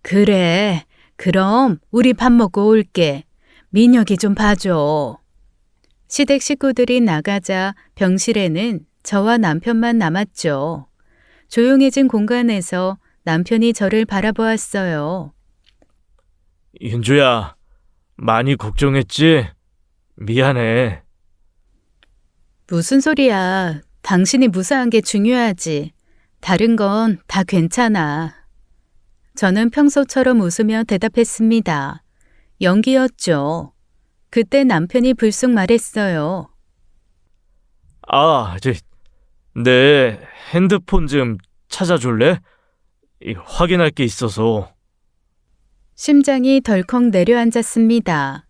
그래, 그럼 우리 밥 먹고 올게. 민혁이 좀 봐줘. 시댁 식구들이 나가자 병실에는 저와 남편만 남았죠. 조용해진 공간에서 남편이 저를 바라보았어요. 윤주야, 많이 걱정했지? 미안해. 무슨 소리야. 당신이 무사한 게 중요하지. 다른 건 다 괜찮아. 저는 평소처럼 웃으며 대답했습니다. 연기였죠. 그때 남편이 불쑥 말했어요. 내 핸드폰 좀 찾아줄래? 확인할 게 있어서. 심장이 덜컥 내려앉았습니다.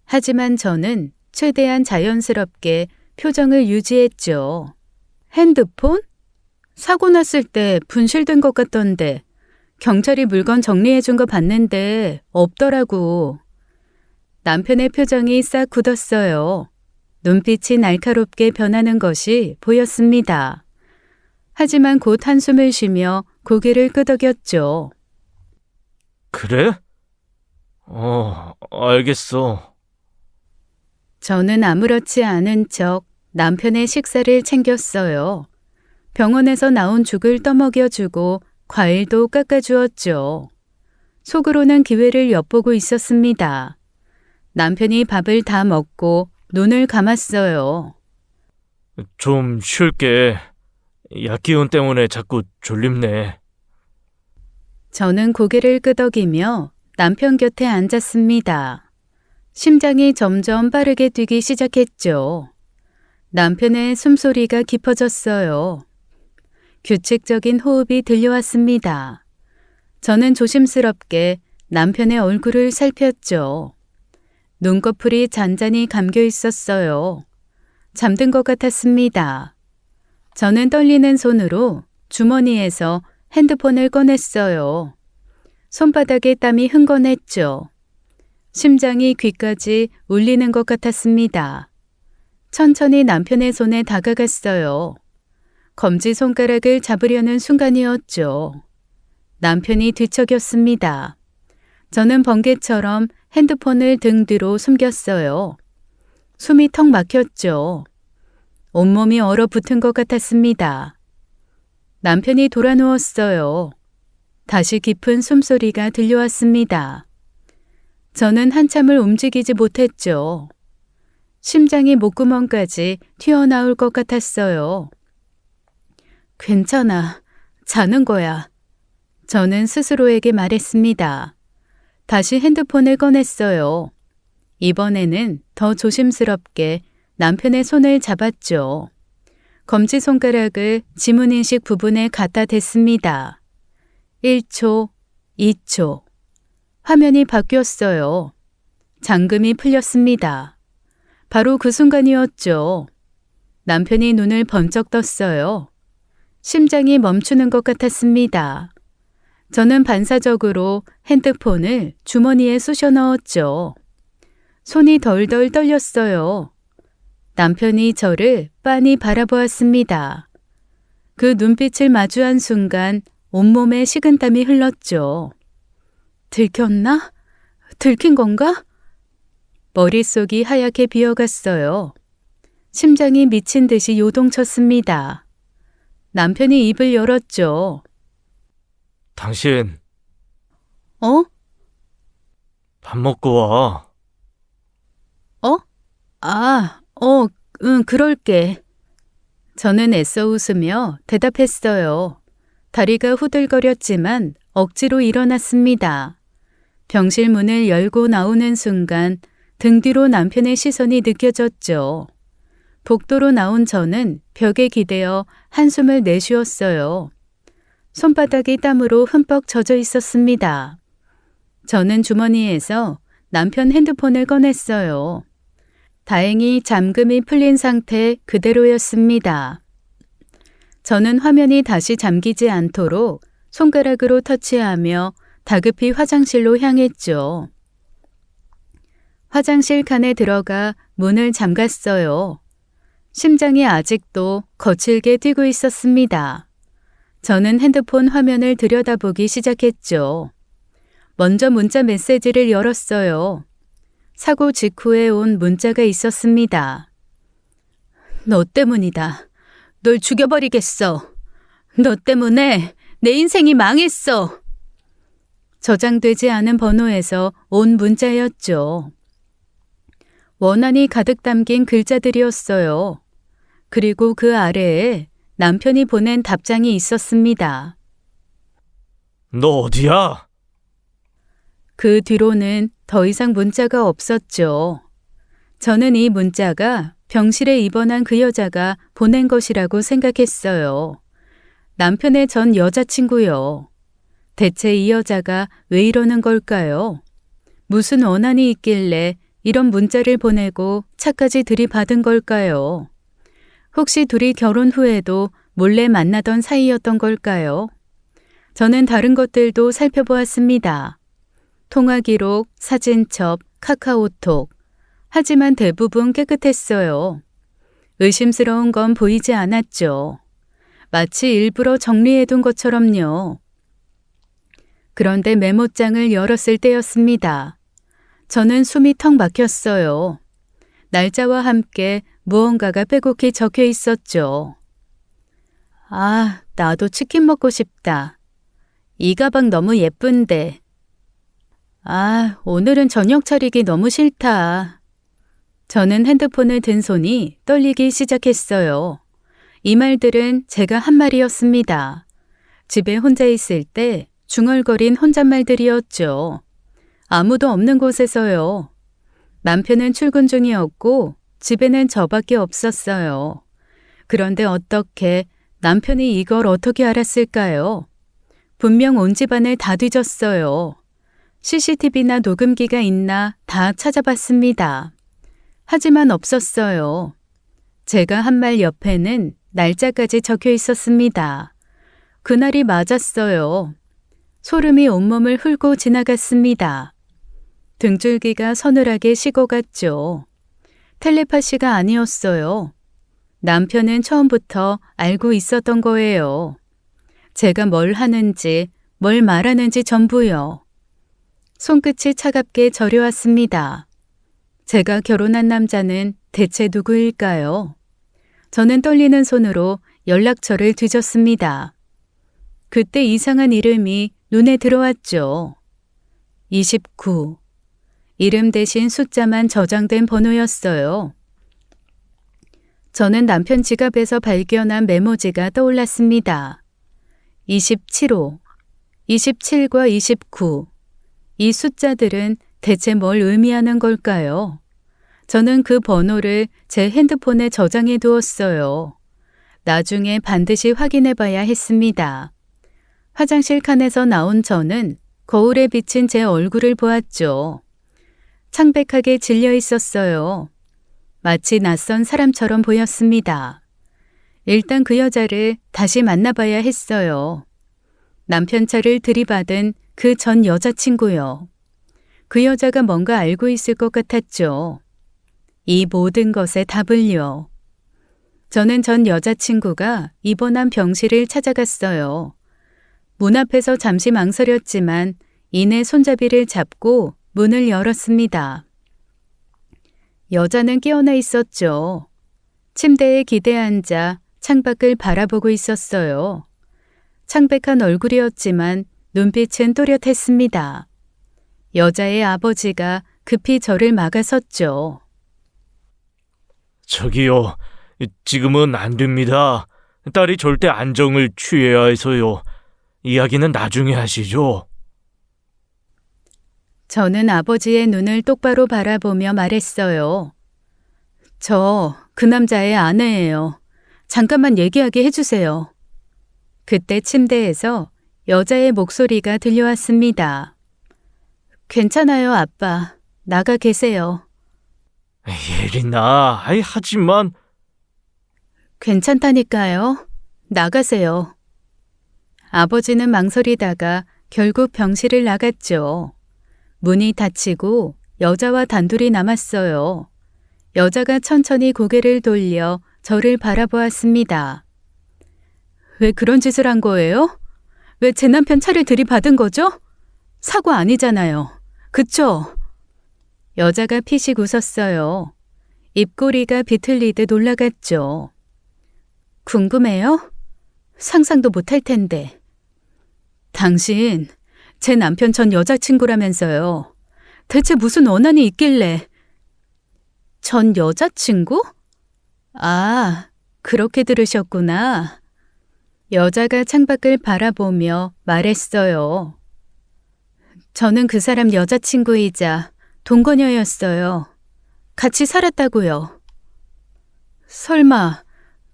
하지만 저는 최대한 자연스럽게 표정을 유지했죠. 핸드폰? 사고 났을 때 분실된 것 같던데 경찰이 물건 정리해 준 거 봤는데 없더라고. 남편의 표정이 싹 굳었어요. 눈빛이 날카롭게 변하는 것이 보였습니다. 하지만 곧 한숨을 쉬며 고개를 끄덕였죠. 그래? 알겠어. 저는 아무렇지 않은 척 남편의 식사를 챙겼어요. 병원에서 나온 죽을 떠먹여주고 과일도 깎아주었죠. 속으로는 기회를 엿보고 있었습니다. 남편이 밥을 다 먹고 눈을 감았어요. 좀 쉴게. 약기운 때문에 자꾸 졸립네. 저는 고개를 끄덕이며 남편 곁에 앉았습니다. 심장이 점점 빠르게 뛰기 시작했죠. 남편의 숨소리가 깊어졌어요. 규칙적인 호흡이 들려왔습니다. 저는 조심스럽게 남편의 얼굴을 살폈죠. 눈꺼풀이 잔잔히 감겨 있었어요. 잠든 것 같았습니다. 저는 떨리는 손으로 주머니에서 핸드폰을 꺼냈어요. 손바닥에 땀이 흥건했죠. 심장이 귀까지 울리는 것 같았습니다. 천천히 남편의 손에 다가갔어요. 검지손가락을 잡으려는 순간이었죠. 남편이 뒤척였습니다. 저는 번개처럼 핸드폰을 등 뒤로 숨겼어요. 숨이 턱 막혔죠. 온몸이 얼어붙은 것 같았습니다. 남편이 돌아 누웠어요. 다시 깊은 숨소리가 들려왔습니다. 저는 한참을 움직이지 못했죠. 심장이 목구멍까지 튀어나올 것 같았어요. 괜찮아. 자는 거야. 저는 스스로에게 말했습니다. 다시 핸드폰을 꺼냈어요. 이번에는 더 조심스럽게 남편의 손을 잡았죠. 검지손가락을 지문인식 부분에 갖다 댔습니다. 1초, 2초. 화면이 바뀌었어요. 잠금이 풀렸습니다. 바로 그 순간이었죠. 남편이 눈을 번쩍 떴어요. 심장이 멈추는 것 같았습니다. 저는 반사적으로 핸드폰을 주머니에 쑤셔 넣었죠. 손이 덜덜 떨렸어요. 남편이 저를 빤히 바라보았습니다. 그 눈빛을 마주한 순간 온몸에 식은땀이 흘렀죠. 들켰나? 들킨 건가? 머릿속이 하얗게 비어갔어요. 심장이 미친 듯이 요동쳤습니다. 남편이 입을 열었죠. 당신 어? 밥 먹고 와. 어? 그럴게. 저는 애써 웃으며 대답했어요. 다리가 후들거렸지만 억지로 일어났습니다. 병실 문을 열고 나오는 순간 등 뒤로 남편의 시선이 느껴졌죠. 복도로 나온 저는 벽에 기대어 한숨을 내쉬었어요. 손바닥이 땀으로 흠뻑 젖어 있었습니다. 저는 주머니에서 남편 핸드폰을 꺼냈어요. 다행히 잠금이 풀린 상태 그대로였습니다. 저는 화면이 다시 잠기지 않도록 손가락으로 터치하며 다급히 화장실로 향했죠. 화장실 칸에 들어가 문을 잠갔어요. 심장이 아직도 거칠게 뛰고 있었습니다. 저는 핸드폰 화면을 들여다보기 시작했죠. 먼저 문자 메시지를 열었어요. 사고 직후에 온 문자가 있었습니다. 너 때문이다. 널 죽여버리겠어. 너 때문에 내 인생이 망했어. 저장되지 않은 번호에서 온 문자였죠. 원한이 가득 담긴 글자들이었어요. 그리고 그 아래에 남편이 보낸 답장이 있었습니다. 너 어디야? 그 뒤로는 더 이상 문자가 없었죠. 저는 이 문자가 병실에 입원한 그 여자가 보낸 것이라고 생각했어요. 남편의 전 여자친구요. 대체 이 여자가 왜 이러는 걸까요? 무슨 원한이 있길래 이런 문자를 보내고 차까지 들이받은 걸까요? 혹시 둘이 결혼 후에도 몰래 만나던 사이였던 걸까요? 저는 다른 것들도 살펴보았습니다. 통화 기록, 사진첩, 카카오톡. 하지만 대부분 깨끗했어요. 의심스러운 건 보이지 않았죠. 마치 일부러 정리해둔 것처럼요. 그런데 메모장을 열었을 때였습니다. 저는 숨이 턱 막혔어요. 날짜와 함께 무언가가 빼곡히 적혀 있었죠. 아, 나도 치킨 먹고 싶다. 이 가방 너무 예쁜데. 아, 오늘은 저녁 차리기 너무 싫다. 저는 핸드폰을 든 손이 떨리기 시작했어요. 이 말들은 제가 한 말이었습니다. 집에 혼자 있을 때 중얼거린 혼잣말들이었죠. 아무도 없는 곳에서요. 남편은 출근 중이었고 집에는 저밖에 없었어요. 그런데 어떻게 남편이 이걸 어떻게 알았을까요? 분명 온 집안을 다 뒤졌어요. CCTV나 녹음기가 있나 다 찾아봤습니다. 하지만 없었어요. 제가 한 말 옆에는 날짜까지 적혀 있었습니다. 그날이 맞았어요. 소름이 온몸을 훑고 지나갔습니다. 등줄기가 서늘하게 식어갔죠. 텔레파시가 아니었어요. 남편은 처음부터 알고 있었던 거예요. 제가 뭘 하는지, 뭘 말하는지 전부요. 손끝이 차갑게 저려왔습니다. 제가 결혼한 남자는 대체 누구일까요? 저는 떨리는 손으로 연락처를 뒤졌습니다. 그때 이상한 이름이 눈에 들어왔죠. 29. 이름 대신 숫자만 저장된 번호였어요. 저는 남편 지갑에서 발견한 메모지가 떠올랐습니다. 27호, 27과 29. 이 숫자들은 대체 뭘 의미하는 걸까요? 저는 그 번호를 제 핸드폰에 저장해 두었어요. 나중에 반드시 확인해 봐야 했습니다. 화장실 칸에서 나온 저는 거울에 비친 제 얼굴을 보았죠. 창백하게 질려 있었어요. 마치 낯선 사람처럼 보였습니다. 일단 그 여자를 다시 만나봐야 했어요. 남편 차를 들이받은 그 전 여자친구요. 그 여자가 뭔가 알고 있을 것 같았죠. 이 모든 것의 답을요. 저는 전 여자친구가 입원한 병실을 찾아갔어요. 문 앞에서 잠시 망설였지만 이내 손잡이를 잡고 문을 열었습니다. 여자는 깨어나 있었죠. 침대에 기대 앉아 창밖을 바라보고 있었어요. 창백한 얼굴이었지만 눈빛은 또렷했습니다. 여자의 아버지가 급히 저를 막아섰죠. 저기요, 지금은 안 됩니다. 딸이 절대 안정을 취해야 해서요. 이야기는 나중에 하시죠. 저는 아버지의 눈을 똑바로 바라보며 말했어요. 저 그 남자의 아내예요. 잠깐만 얘기하게 해주세요. 그때 침대에서 여자의 목소리가 들려왔습니다. 괜찮아요, 아빠. 나가 계세요. 예린아, 하지만... 괜찮다니까요. 나가세요. 아버지는 망설이다가 결국 병실을 나갔죠. 문이 닫히고 여자와 단둘이 남았어요. 여자가 천천히 고개를 돌려 저를 바라보았습니다. 왜 그런 짓을 한 거예요? 왜 제 남편 차를 들이받은 거죠? 사고 아니잖아요. 그쵸? 여자가 피식 웃었어요. 입꼬리가 비틀리듯 올라갔죠. 궁금해요? 상상도 못할 텐데. 당신, 제 남편 전 여자친구라면서요. 대체 무슨 원한이 있길래. 전 여자친구? 아, 그렇게 들으셨구나. 여자가 창밖을 바라보며 말했어요. 저는 그 사람 여자친구이자 동거녀였어요. 같이 살았다고요. 설마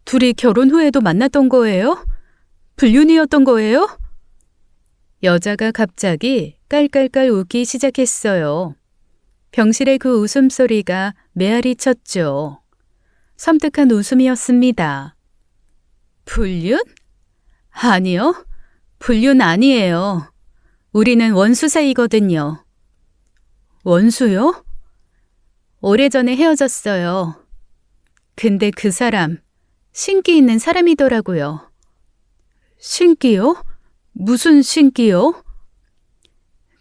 둘이 결혼 후에도 만났던 거예요? 불륜이었던 거예요? 여자가 갑자기 깔깔깔 웃기 시작했어요. 병실의 그 웃음소리가 메아리 쳤죠. 섬뜩한 웃음이었습니다. 불륜? 아니요. 불륜 아니에요. 우리는 원수 사이거든요. 원수요? 오래전에 헤어졌어요. 근데 그 사람, 신기 있는 사람이더라고요. 신기요? 무슨 신기요?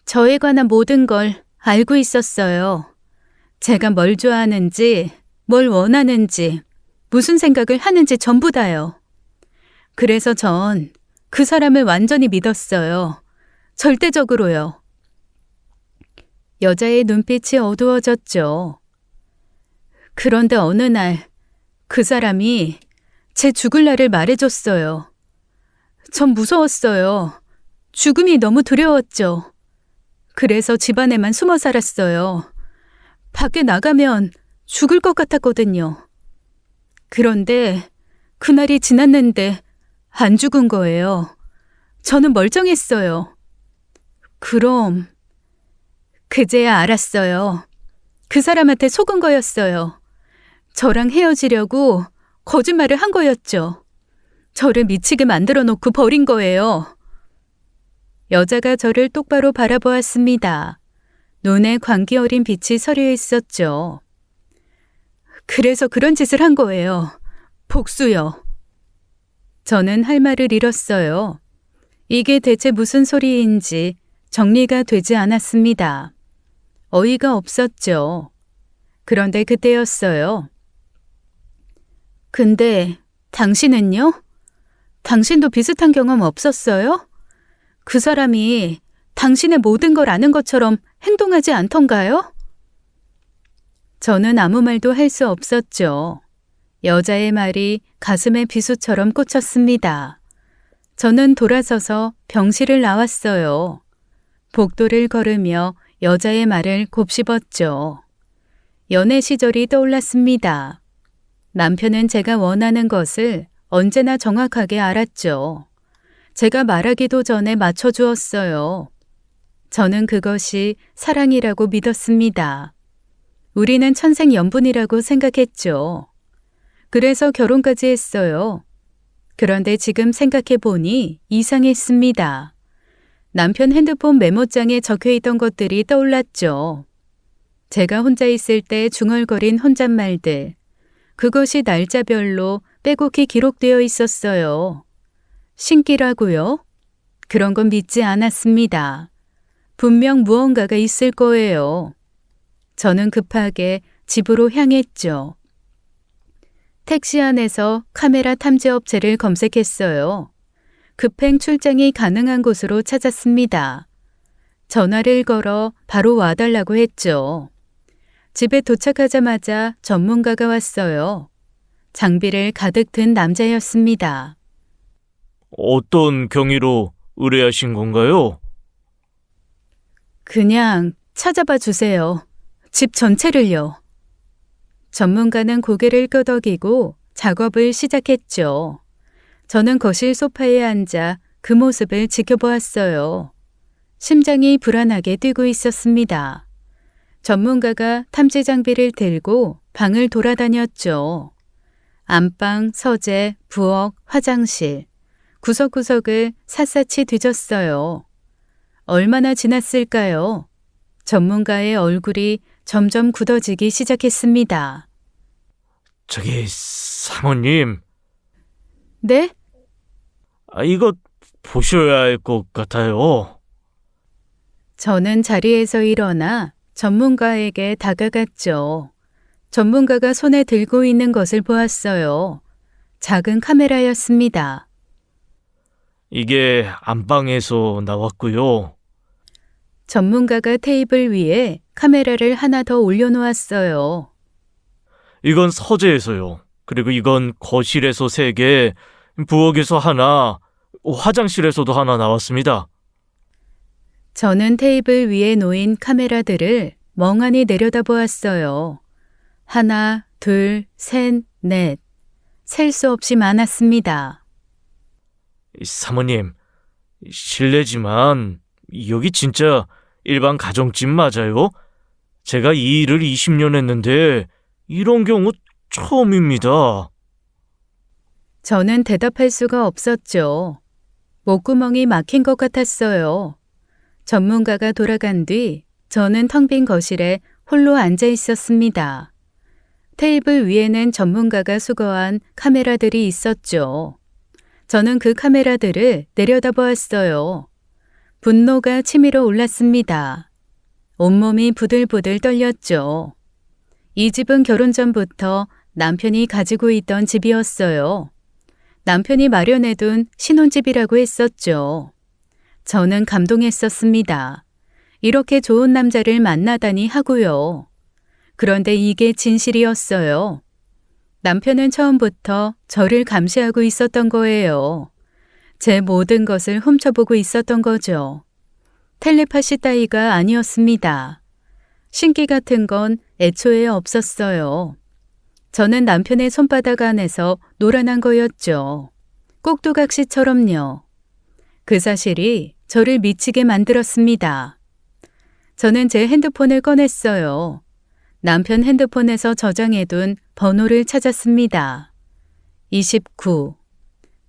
저에 관한 모든 걸 알고 있었어요. 제가 뭘 좋아하는지, 뭘 원하는지, 무슨 생각을 하는지 전부 다요. 그래서 전 그 사람을 완전히 믿었어요. 절대적으로요. 여자의 눈빛이 어두워졌죠. 그런데 어느 날 그 사람이 제 죽을 날을 말해줬어요. 전 무서웠어요. 죽음이 너무 두려웠죠. 그래서 집 안에만 숨어 살았어요. 밖에 나가면 죽을 것 같았거든요. 그런데 그날이 지났는데 안 죽은 거예요. 저는 멀쩡했어요. 그럼 그제야 알았어요. 그 사람한테 속은 거였어요. 저랑 헤어지려고 거짓말을 한 거였죠. 저를 미치게 만들어 놓고 버린 거예요. 여자가 저를 똑바로 바라보았습니다. 눈에 광기 어린 빛이 서려 있었죠. 그래서 그런 짓을 한 거예요. 복수요. 저는 할 말을 잃었어요. 이게 대체 무슨 소리인지 정리가 되지 않았습니다. 어이가 없었죠. 그런데 그때였어요. 근데 당신은요? 당신도 비슷한 경험 없었어요? 그 사람이 당신의 모든 걸 아는 것처럼 행동하지 않던가요? 저는 아무 말도 할 수 없었죠. 여자의 말이 가슴에 비수처럼 꽂혔습니다. 저는 돌아서서 병실을 나왔어요. 복도를 걸으며 여자의 말을 곱씹었죠. 연애 시절이 떠올랐습니다. 남편은 제가 원하는 것을 언제나 정확하게 알았죠. 제가 말하기도 전에 맞춰주었어요. 저는 그것이 사랑이라고 믿었습니다. 우리는 천생연분이라고 생각했죠. 그래서 결혼까지 했어요. 그런데 지금 생각해보니 이상했습니다. 남편 핸드폰 메모장에 적혀있던 것들이 떠올랐죠. 제가 혼자 있을 때 중얼거린 혼잣말들. 그것이 날짜별로 빼곡히 기록되어 있었어요. 신기라고요? 그런 건 믿지 않았습니다. 분명 무언가가 있을 거예요. 저는 급하게 집으로 향했죠. 택시 안에서 카메라 탐지 업체를 검색했어요. 급행 출장이 가능한 곳으로 찾았습니다. 전화를 걸어 바로 와달라고 했죠. 집에 도착하자마자 전문가가 왔어요. 장비를 가득 든 남자였습니다. 어떤 경위로 의뢰하신 건가요? 그냥 찾아봐 주세요. 집 전체를요. 전문가는 고개를 끄덕이고 작업을 시작했죠. 저는 거실 소파에 앉아 그 모습을 지켜보았어요. 심장이 불안하게 뛰고 있었습니다. 전문가가 탐지 장비를 들고 방을 돌아다녔죠. 안방, 서재, 부엌, 화장실, 구석구석을 샅샅이 뒤졌어요. 얼마나 지났을까요? 전문가의 얼굴이 점점 굳어지기 시작했습니다. 저기 사모님, 네? 이거 보셔야 할 것 같아요. 저는 자리에서 일어나 전문가에게 다가갔죠. 전문가가 손에 들고 있는 것을 보았어요. 작은 카메라였습니다. 이게 안방에서 나왔고요. 전문가가 테이블 위에 카메라를 하나 더 올려놓았어요. 이건 서재에서요. 그리고 이건 거실에서 3개, 부엌에서 하나, 화장실에서도 하나 나왔습니다. 저는 테이블 위에 놓인 카메라들을 멍하니 내려다보았어요. 하나, 둘, 셋, 넷. 셀 수 없이 많았습니다. 사모님, 실례지만 여기 진짜 일반 가정집 맞아요? 제가 이 일을 20년 했는데 이런 경우 처음입니다. 저는 대답할 수가 없었죠. 목구멍이 막힌 것 같았어요. 전문가가 돌아간 뒤 저는 텅 빈 거실에 홀로 앉아 있었습니다. 테이블 위에는 전문가가 수거한 카메라들이 있었죠. 저는 그 카메라들을 내려다보았어요. 분노가 치밀어 올랐습니다. 온몸이 부들부들 떨렸죠. 이 집은 결혼 전부터 남편이 가지고 있던 집이었어요. 남편이 마련해둔 신혼집이라고 했었죠. 저는 감동했었습니다. 이렇게 좋은 남자를 만나다니 하고요. 그런데 이게 진실이었어요. 남편은 처음부터 저를 감시하고 있었던 거예요. 제 모든 것을 훔쳐보고 있었던 거죠. 텔레파시 따위가 아니었습니다. 신기 같은 건 애초에 없었어요. 저는 남편의 손바닥 안에서 놀아난 거였죠. 꼭두각시처럼요. 그 사실이 저를 미치게 만들었습니다. 저는 제 핸드폰을 꺼냈어요. 남편 핸드폰에서 저장해둔 번호를 찾았습니다. 29.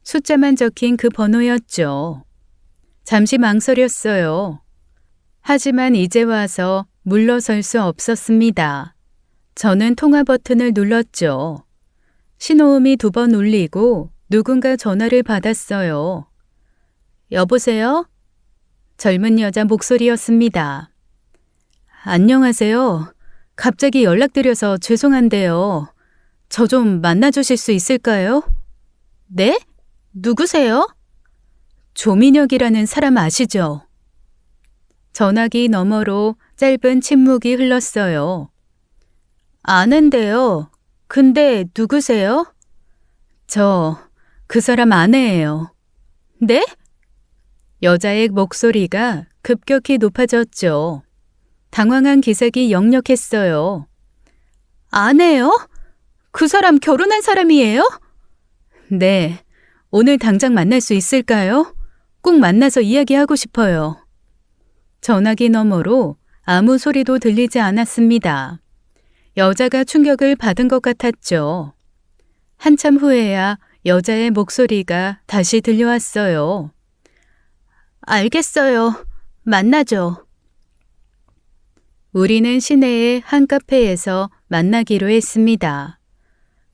숫자만 적힌 그 번호였죠. 잠시 망설였어요. 하지만 이제 와서 물러설 수 없었습니다. 저는 통화 버튼을 눌렀죠. 신호음이 2번 울리고 누군가 전화를 받았어요. 여보세요? 젊은 여자 목소리였습니다. 안녕하세요. 갑자기 연락드려서 죄송한데요. 저 좀 만나주실 수 있을까요? 네? 누구세요? 조민혁이라는 사람 아시죠? 전화기 너머로 짧은 침묵이 흘렀어요. 아는데요. 근데 누구세요? 저 그 사람 아내예요. 네? 여자의 목소리가 급격히 높아졌죠. 당황한 기색이 역력했어요. 아내요? 그 사람 결혼한 사람이에요? 네. 오늘 당장 만날 수 있을까요? 꼭 만나서 이야기하고 싶어요. 전화기 너머로 아무 소리도 들리지 않았습니다. 여자가 충격을 받은 것 같았죠. 한참 후에야 여자의 목소리가 다시 들려왔어요. 알겠어요. 만나죠. 우리는 시내의 한 카페에서 만나기로 했습니다.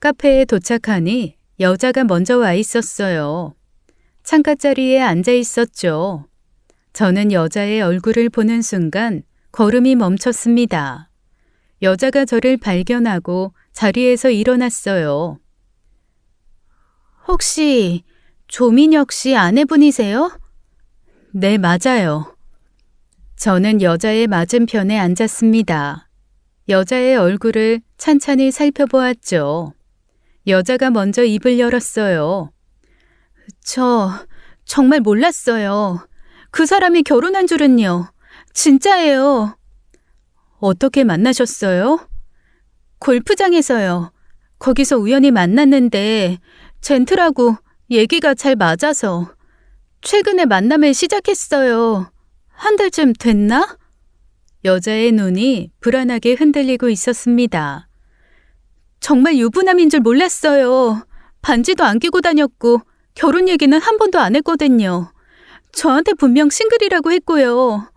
카페에 도착하니 여자가 먼저 와 있었어요. 창가자리에 앉아 있었죠. 저는 여자의 얼굴을 보는 순간 걸음이 멈췄습니다. 여자가 저를 발견하고 자리에서 일어났어요. 혹시 조민혁 씨 아내분이세요? 네, 맞아요. 저는 여자의 맞은편에 앉았습니다. 여자의 얼굴을 찬찬히 살펴보았죠. 여자가 먼저 입을 열었어요. 저 정말 몰랐어요. 그 사람이 결혼한 줄은요. 진짜예요. 어떻게 만나셨어요? 골프장에서요. 거기서 우연히 만났는데 젠틀하고 얘기가 잘 맞아서 최근에 만남을 시작했어요. 한 달쯤 됐나? 여자의 눈이 불안하게 흔들리고 있었습니다. 정말 유부남인 줄 몰랐어요. 반지도 안 끼고 다녔고 결혼 얘기는 한 번도 안 했거든요. 저한테 분명 싱글이라고 했고요.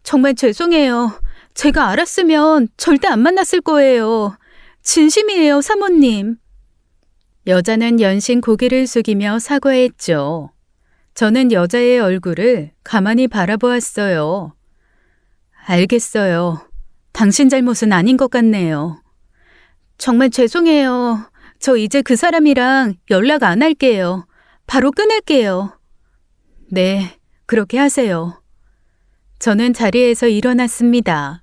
정말 죄송해요. 제가 알았으면 절대 안 만났을 거예요. 진심이에요, 사모님. 여자는 연신 고개를 숙이며 사과했죠. 저는 여자의 얼굴을 가만히 바라보았어요. 알겠어요. 당신 잘못은 아닌 것 같네요. 정말 죄송해요. 저 이제 그 사람이랑 연락 안 할게요. 바로 끊을게요. 네, 그렇게 하세요. 저는 자리에서 일어났습니다.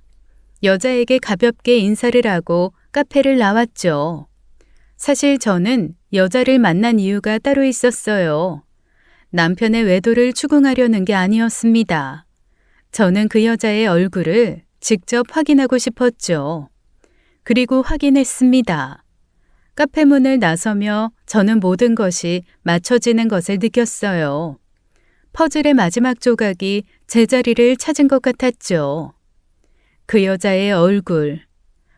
여자에게 가볍게 인사를 하고 카페를 나왔죠. 사실 저는 여자를 만난 이유가 따로 있었어요. 남편의 외도를 추궁하려는 게 아니었습니다. 저는 그 여자의 얼굴을 직접 확인하고 싶었죠. 그리고 확인했습니다. 카페 문을 나서며 저는 모든 것이 맞춰지는 것을 느꼈어요. 퍼즐의 마지막 조각이 제자리를 찾은 것 같았죠. 그 여자의 얼굴,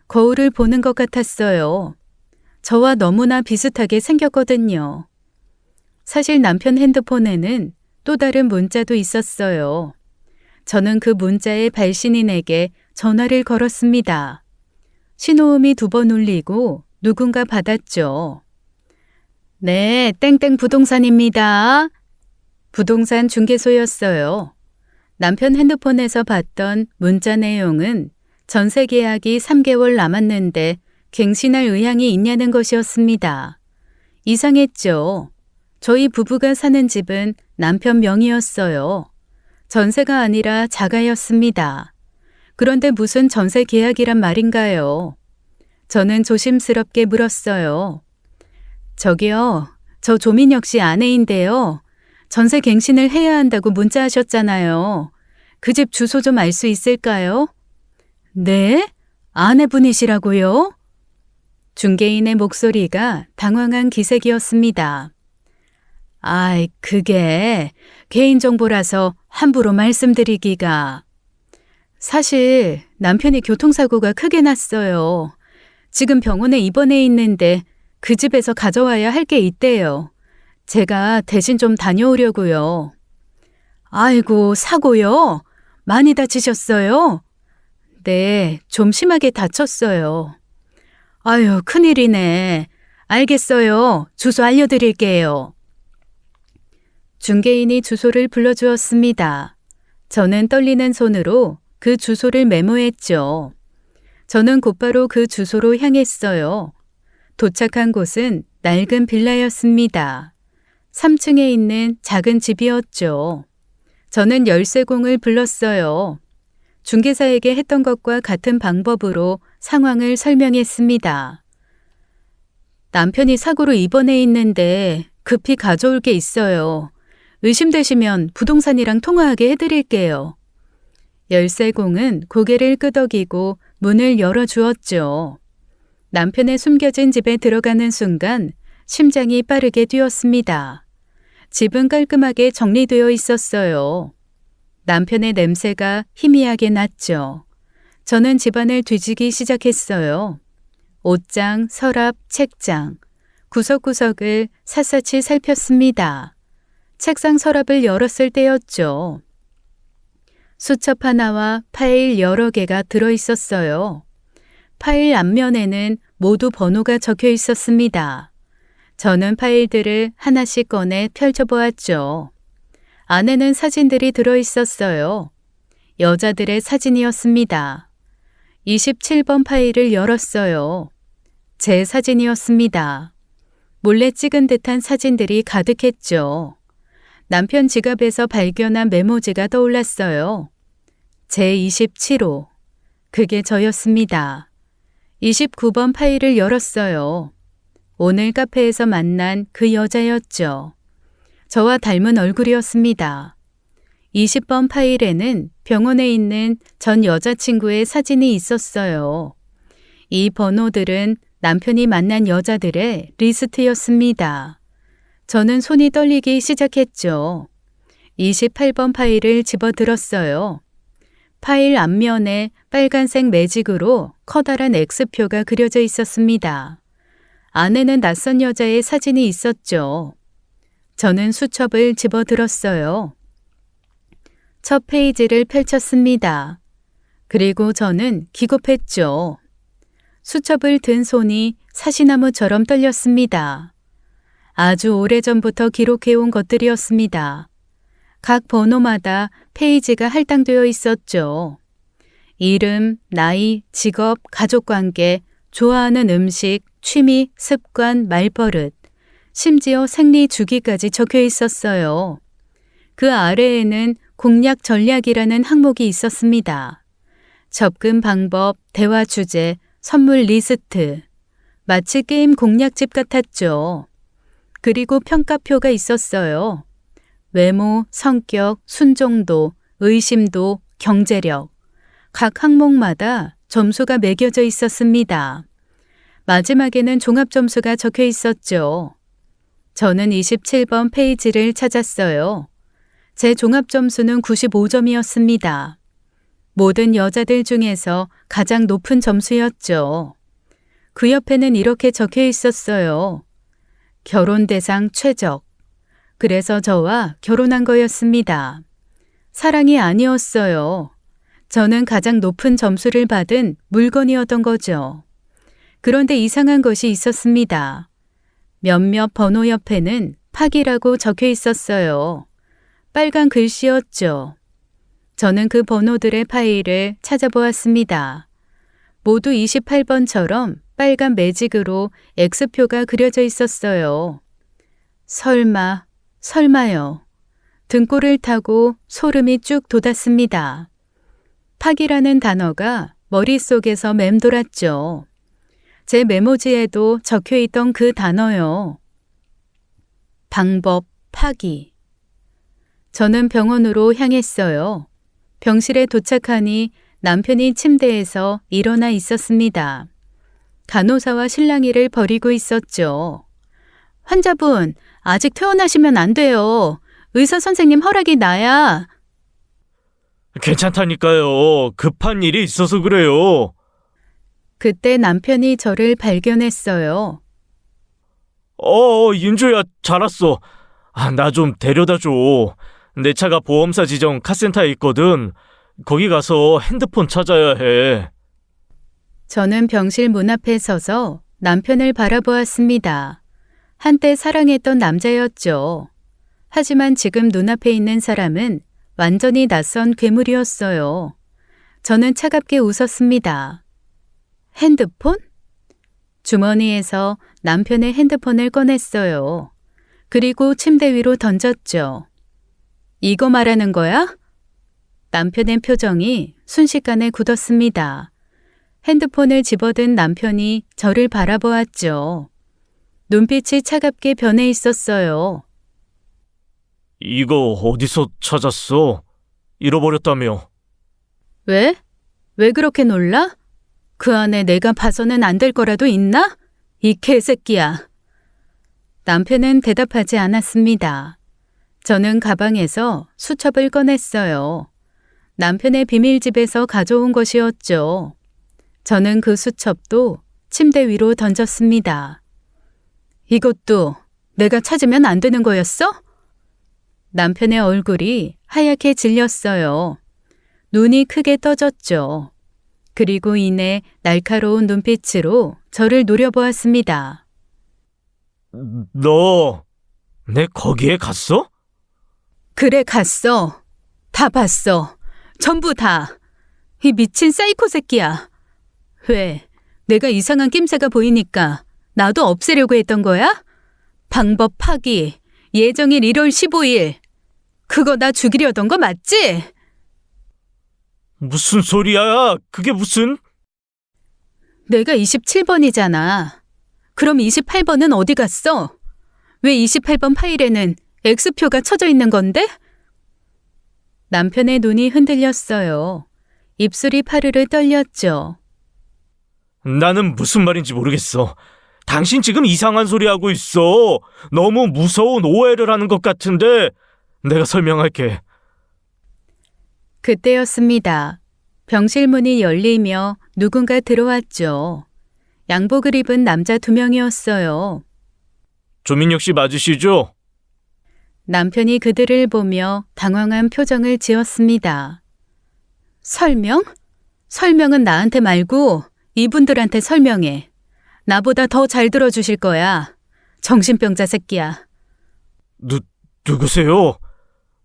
거울을 보는 것 같았어요. 저와 너무나 비슷하게 생겼거든요. 사실 남편 핸드폰에는 또 다른 문자도 있었어요. 저는 그 문자의 발신인에게 전화를 걸었습니다. 신호음이 2번 울리고 누군가 받았죠. 네, 땡땡 부동산입니다. 부동산 중개소였어요. 남편 핸드폰에서 봤던 문자 내용은 전세 계약이 3개월 남았는데 갱신할 의향이 있냐는 것이었습니다. 이상했죠. 저희 부부가 사는 집은 남편 명의였어요. 전세가 아니라 자가였습니다. 그런데 무슨 전세 계약이란 말인가요? 저는 조심스럽게 물었어요. 저기요, 저 조민혁 씨 아내인데요. 전세 갱신을 해야 한다고 문자하셨잖아요. 그 집 주소 좀 알 수 있을까요? 네? 아내분이시라고요? 중개인의 목소리가 당황한 기색이었습니다. 아이, 그게 개인정보라서 함부로 말씀드리기가. 사실 남편이 교통사고가 크게 났어요. 지금 병원에 입원해 있는데 그 집에서 가져와야 할 게 있대요. 제가 대신 좀 다녀오려고요. 아이고, 사고요? 많이 다치셨어요? 네, 좀 심하게 다쳤어요. 아유, 큰일이네. 알겠어요. 주소 알려드릴게요. 중개인이 주소를 불러주었습니다. 저는 떨리는 손으로 그 주소를 메모했죠. 저는 곧바로 그 주소로 향했어요. 도착한 곳은 낡은 빌라였습니다. 3층에 있는 작은 집이었죠. 저는 열쇠공을 불렀어요. 중개사에게 했던 것과 같은 방법으로 상황을 설명했습니다. 남편이 사고로 입원해 있는데 급히 가져올 게 있어요. 의심되시면 부동산이랑 통화하게 해드릴게요. 열쇠공은 고개를 끄덕이고 문을 열어주었죠. 남편의 숨겨진 집에 들어가는 순간 심장이 빠르게 뛰었습니다. 집은 깔끔하게 정리되어 있었어요. 남편의 냄새가 희미하게 났죠. 저는 집안을 뒤지기 시작했어요. 옷장, 서랍, 책장, 구석구석을 샅샅이 살폈습니다. 책상 서랍을 열었을 때였죠. 수첩 하나와 파일 여러 개가 들어있었어요. 파일 앞면에는 모두 번호가 적혀 있었습니다. 저는 파일들을 하나씩 꺼내 펼쳐보았죠. 안에는 사진들이 들어있었어요. 여자들의 사진이었습니다. 27번 파일을 열었어요. 제 사진이었습니다. 몰래 찍은 듯한 사진들이 가득했죠. 남편 지갑에서 발견한 메모지가 떠올랐어요. 제 27호. 그게 저였습니다. 29번 파일을 열었어요. 오늘 카페에서 만난 그 여자였죠. 저와 닮은 얼굴이었습니다. 20번 파일에는 병원에 있는 전 여자친구의 사진이 있었어요. 이 번호들은 남편이 만난 여자들의 리스트였습니다. 저는 손이 떨리기 시작했죠. 28번 파일을 집어들었어요. 파일 앞면에 빨간색 매직으로 커다란 X표가 그려져 있었습니다. 안에는 낯선 여자의 사진이 있었죠. 저는 수첩을 집어들었어요. 첫 페이지를 펼쳤습니다. 그리고 저는 기겁했죠. 수첩을 든 손이 사시나무처럼 떨렸습니다. 아주 오래전부터 기록해온 것들이었습니다. 각 번호마다 페이지가 할당되어 있었죠. 이름, 나이, 직업, 가족관계, 좋아하는 음식, 취미, 습관, 말버릇, 심지어 생리 주기까지 적혀 있었어요. 그 아래에는 공략 전략이라는 항목이 있었습니다. 접근 방법, 대화 주제, 선물 리스트. 마치 게임 공략집 같았죠. 그리고 평가표가 있었어요. 외모, 성격, 순종도, 의심도, 경제력. 각 항목마다 점수가 매겨져 있었습니다. 마지막에는 종합 점수가 적혀 있었죠. 저는 27번 페이지를 찾았어요. 제 종합 점수는 95점이었습니다. 모든 여자들 중에서 가장 높은 점수였죠. 그 옆에는 이렇게 적혀 있었어요. 결혼 대상 최적. 그래서 저와 결혼한 거였습니다. 사랑이 아니었어요. 저는 가장 높은 점수를 받은 물건이었던 거죠. 그런데 이상한 것이 있었습니다. 몇몇 번호 옆에는 파기라고 적혀 있었어요. 빨간 글씨였죠. 저는 그 번호들의 파일을 찾아보았습니다. 모두 28번처럼 빨간 매직으로 X표가 그려져 있었어요. 설마요. 등골을 타고 소름이 쭉 돋았습니다. 파기라는 단어가 머릿속에서 맴돌았죠. 제 메모지에도 적혀있던 그 단어요. 방법, 파기. 저는 병원으로 향했어요. 병실에 도착하니 남편이 침대에서 일어나 있었습니다. 간호사와 실랑이를 벌이고 있었죠. 환자분, 아직 퇴원하시면 안 돼요. 의사 선생님 허락이 나야. 괜찮다니까요. 급한 일이 있어서 그래요. 그때 남편이 저를 발견했어요. 윤주야, 잘 왔어. 나 좀 데려다 줘. 내 차가 보험사 지정 카센터에 있거든. 거기 가서 핸드폰 찾아야 해. 저는 병실 문 앞에 서서 남편을 바라보았습니다. 한때 사랑했던 남자였죠. 하지만 지금 눈앞에 있는 사람은 완전히 낯선 괴물이었어요. 저는 차갑게 웃었습니다. 핸드폰? 주머니에서 남편의 핸드폰을 꺼냈어요. 그리고 침대 위로 던졌죠. 이거 말하는 거야? 남편의 표정이 순식간에 굳었습니다. 핸드폰을 집어든 남편이 저를 바라보았죠. 눈빛이 차갑게 변해 있었어요. 이거 어디서 찾았어? 잃어버렸다며. 왜? 왜 그렇게 놀라? 그 안에 내가 봐서는 안 될 거라도 있나? 이 개새끼야. 남편은 대답하지 않았습니다. 저는 가방에서 수첩을 꺼냈어요. 남편의 비밀집에서 가져온 것이었죠. 저는 그 수첩도 침대 위로 던졌습니다. 이것도 내가 찾으면 안 되는 거였어? 남편의 얼굴이 하얗게 질렸어요. 눈이 크게 떠졌죠. 그리고 이내 날카로운 눈빛으로 저를 노려보았습니다. 너, 내 거기에 갔어? 그래, 갔어. 다 봤어. 전부 다. 이 미친 사이코 새끼야. 왜? 내가 이상한 낌새가 보이니까 나도 없애려고 했던 거야? 방법 파기. 예정일 1월 15일. 그거 나 죽이려던 거 맞지? 무슨 소리야? 그게 무슨? 내가 27번이잖아. 그럼 28번은 어디 갔어? 왜 28번 파일에는 X표가 쳐져 있는 건데? 남편의 눈이 흔들렸어요. 입술이 파르르 떨렸죠. 나는 무슨 말인지 모르겠어. 당신 지금 이상한 소리 하고 있어. 너무 무서운 오해를 하는 것 같은데 내가 설명할게. 그때였습니다. 병실 문이 열리며 누군가 들어왔죠. 양복을 입은 남자 2명이었어요. 조민혁 씨 맞으시죠? 남편이 그들을 보며 당황한 표정을 지었습니다. 설명? 설명은 나한테 말고 이분들한테 설명해. 나보다 더 잘 들어주실 거야. 정신병자 새끼야. 누구세요?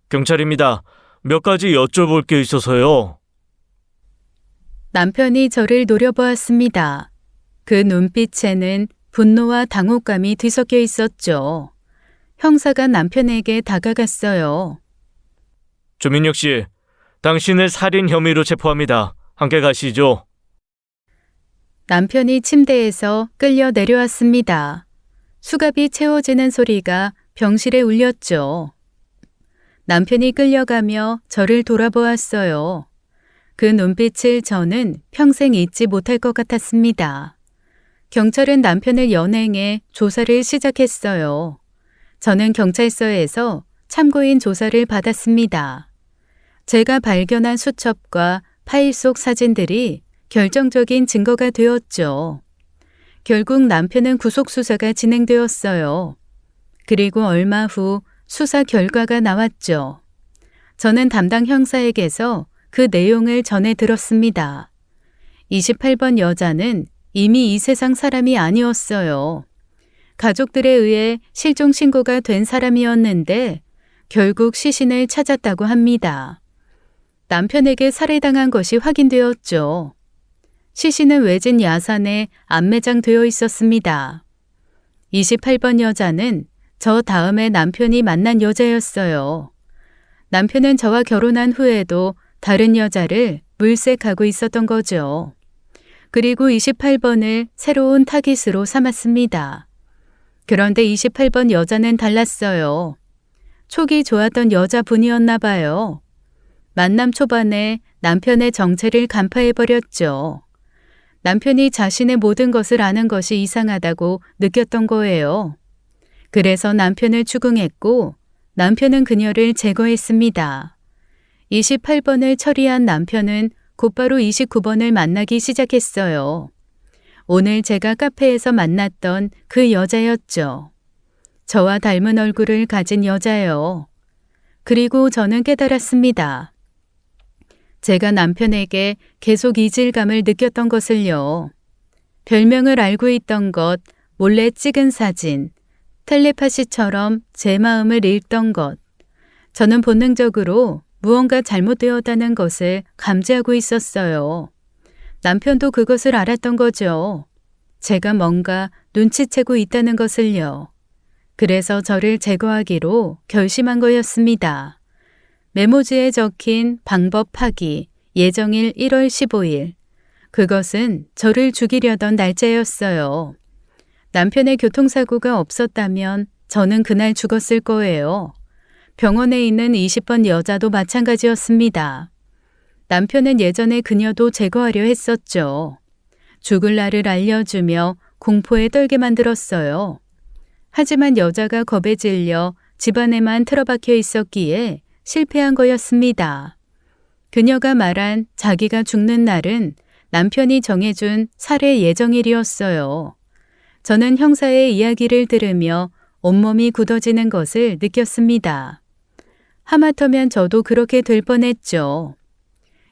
경찰입니다. 몇 가지 여쭤볼 게 있어서요. 남편이 저를 노려보았습니다. 그 눈빛에는 분노와 당혹감이 뒤섞여 있었죠. 형사가 남편에게 다가갔어요. 조민혁 씨, 당신을 살인 혐의로 체포합니다. 함께 가시죠. 남편이 침대에서 끌려 내려왔습니다. 수갑이 채워지는 소리가 병실에 울렸죠. 남편이 끌려가며 저를 돌아보았어요. 그 눈빛을 저는 평생 잊지 못할 것 같았습니다. 경찰은 남편을 연행해 조사를 시작했어요. 저는 경찰서에서 참고인 조사를 받았습니다. 제가 발견한 수첩과 파일 속 사진들이 결정적인 증거가 되었죠. 결국 남편은 구속 수사가 진행되었어요. 그리고 얼마 후 수사 결과가 나왔죠. 저는 담당 형사에게서 그 내용을 전해 들었습니다. 28번 여자는 이미 이 세상 사람이 아니었어요. 가족들에 의해 실종 신고가 된 사람이었는데 결국 시신을 찾았다고 합니다. 남편에게 살해당한 것이 확인되었죠. 시신은 외진 야산에 안매장되어 있었습니다. 28번 여자는 저 다음에 남편이 만난 여자였어요. 남편은 저와 결혼한 후에도 다른 여자를 물색하고 있었던 거죠. 그리고 28번을 새로운 타깃으로 삼았습니다. 그런데 28번 여자는 달랐어요. 촉이 좋았던 여자분이었나 봐요. 만남 초반에 남편의 정체를 간파해버렸죠. 남편이 자신의 모든 것을 아는 것이 이상하다고 느꼈던 거예요. 그래서 남편을 추궁했고 남편은 그녀를 제거했습니다. 28번을 처리한 남편은 곧바로 29번을 만나기 시작했어요. 오늘 제가 카페에서 만났던 그 여자였죠. 저와 닮은 얼굴을 가진 여자요. 그리고 저는 깨달았습니다. 제가 남편에게 계속 이질감을 느꼈던 것을요. 별명을 알고 있던 것, 몰래 찍은 사진, 텔레파시처럼 제 마음을 읽던 것. 저는 본능적으로 무언가 잘못되었다는 것을 감지하고 있었어요. 남편도 그것을 알았던 거죠. 제가 뭔가 눈치채고 있다는 것을요. 그래서 저를 제거하기로 결심한 거였습니다. 메모지에 적힌 방법 파기, 예정일 1월 15일. 그것은 저를 죽이려던 날짜였어요. 남편의 교통사고가 없었다면 저는 그날 죽었을 거예요. 병원에 있는 20번 여자도 마찬가지였습니다. 남편은 예전에 그녀도 제거하려 했었죠. 죽을 날을 알려주며 공포에 떨게 만들었어요. 하지만 여자가 겁에 질려 집안에만 틀어박혀 있었기에 실패한 거였습니다. 그녀가 말한 자기가 죽는 날은 남편이 정해준 살해 예정일이었어요. 저는 형사의 이야기를 들으며 온몸이 굳어지는 것을 느꼈습니다. 하마터면 저도 그렇게 될 뻔했죠.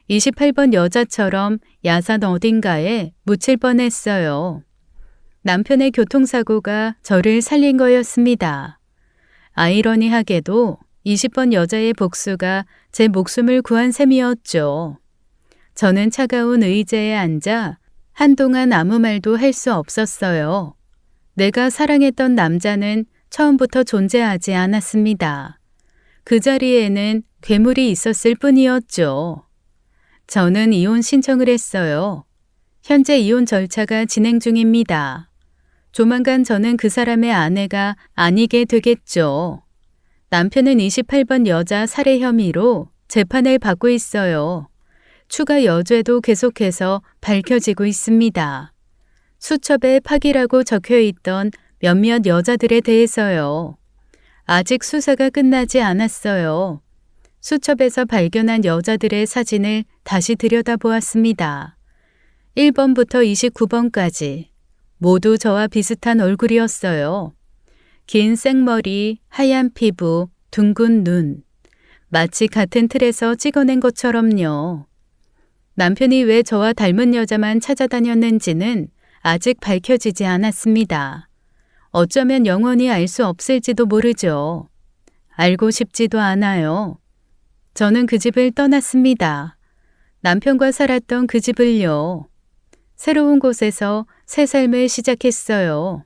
28번 여자처럼 야산 어딘가에 묻힐 뻔했어요. 남편의 교통사고가 저를 살린 거였습니다. 아이러니하게도 20번 여자의 복수가 제 목숨을 구한 셈이었죠. 저는 차가운 의자에 앉아 한동안 아무 말도 할 수 없었어요. 내가 사랑했던 남자는 처음부터 존재하지 않았습니다. 그 자리에는 괴물이 있었을 뿐이었죠. 저는 이혼 신청을 했어요. 현재 이혼 절차가 진행 중입니다. 조만간 저는 그 사람의 아내가 아니게 되겠죠. 남편은 28번 여자 살해 혐의로 재판을 받고 있어요. 추가 여죄도 계속해서 밝혀지고 있습니다. 수첩에 파기라고 적혀 있던 몇몇 여자들에 대해서요. 아직 수사가 끝나지 않았어요. 수첩에서 발견한 여자들의 사진을 다시 들여다보았습니다. 1번부터 29번까지 모두 저와 비슷한 얼굴이었어요. 긴 생머리, 하얀 피부, 둥근 눈. 마치 같은 틀에서 찍어낸 것처럼요. 남편이 왜 저와 닮은 여자만 찾아다녔는지는 아직 밝혀지지 않았습니다. 어쩌면 영원히 알 수 없을지도 모르죠. 알고 싶지도 않아요. 저는 그 집을 떠났습니다. 남편과 살았던 그 집을요. 새로운 곳에서 새 삶을 시작했어요.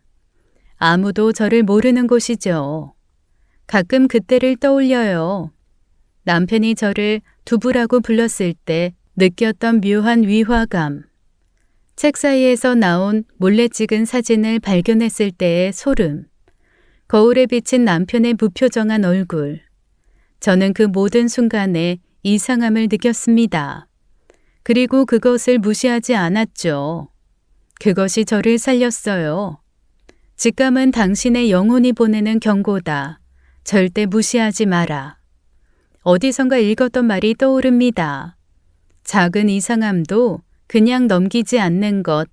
아무도 저를 모르는 곳이죠. 가끔 그때를 떠올려요. 남편이 저를 두부라고 불렀을 때 느꼈던 묘한 위화감. 책 사이에서 나온 몰래 찍은 사진을 발견했을 때의 소름. 거울에 비친 남편의 무표정한 얼굴. 저는 그 모든 순간에 이상함을 느꼈습니다. 그리고 그것을 무시하지 않았죠. 그것이 저를 살렸어요. 직감은 당신의 영혼이 보내는 경고다. 절대 무시하지 마라. 어디선가 읽었던 말이 떠오릅니다. 작은 이상함도 그냥 넘기지 않는 것,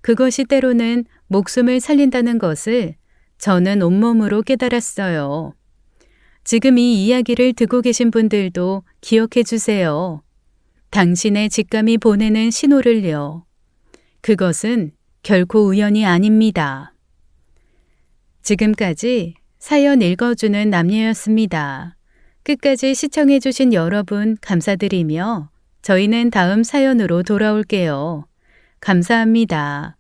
그것이 때로는 목숨을 살린다는 것을 저는 온몸으로 깨달았어요. 지금 이 이야기를 듣고 계신 분들도 기억해 주세요. 당신의 직감이 보내는 신호를요. 그것은 결코 우연이 아닙니다. 지금까지 사연 읽어주는 남녀였습니다. 끝까지 시청해 주신 여러분 감사드리며 저희는 다음 사연으로 돌아올게요. 감사합니다.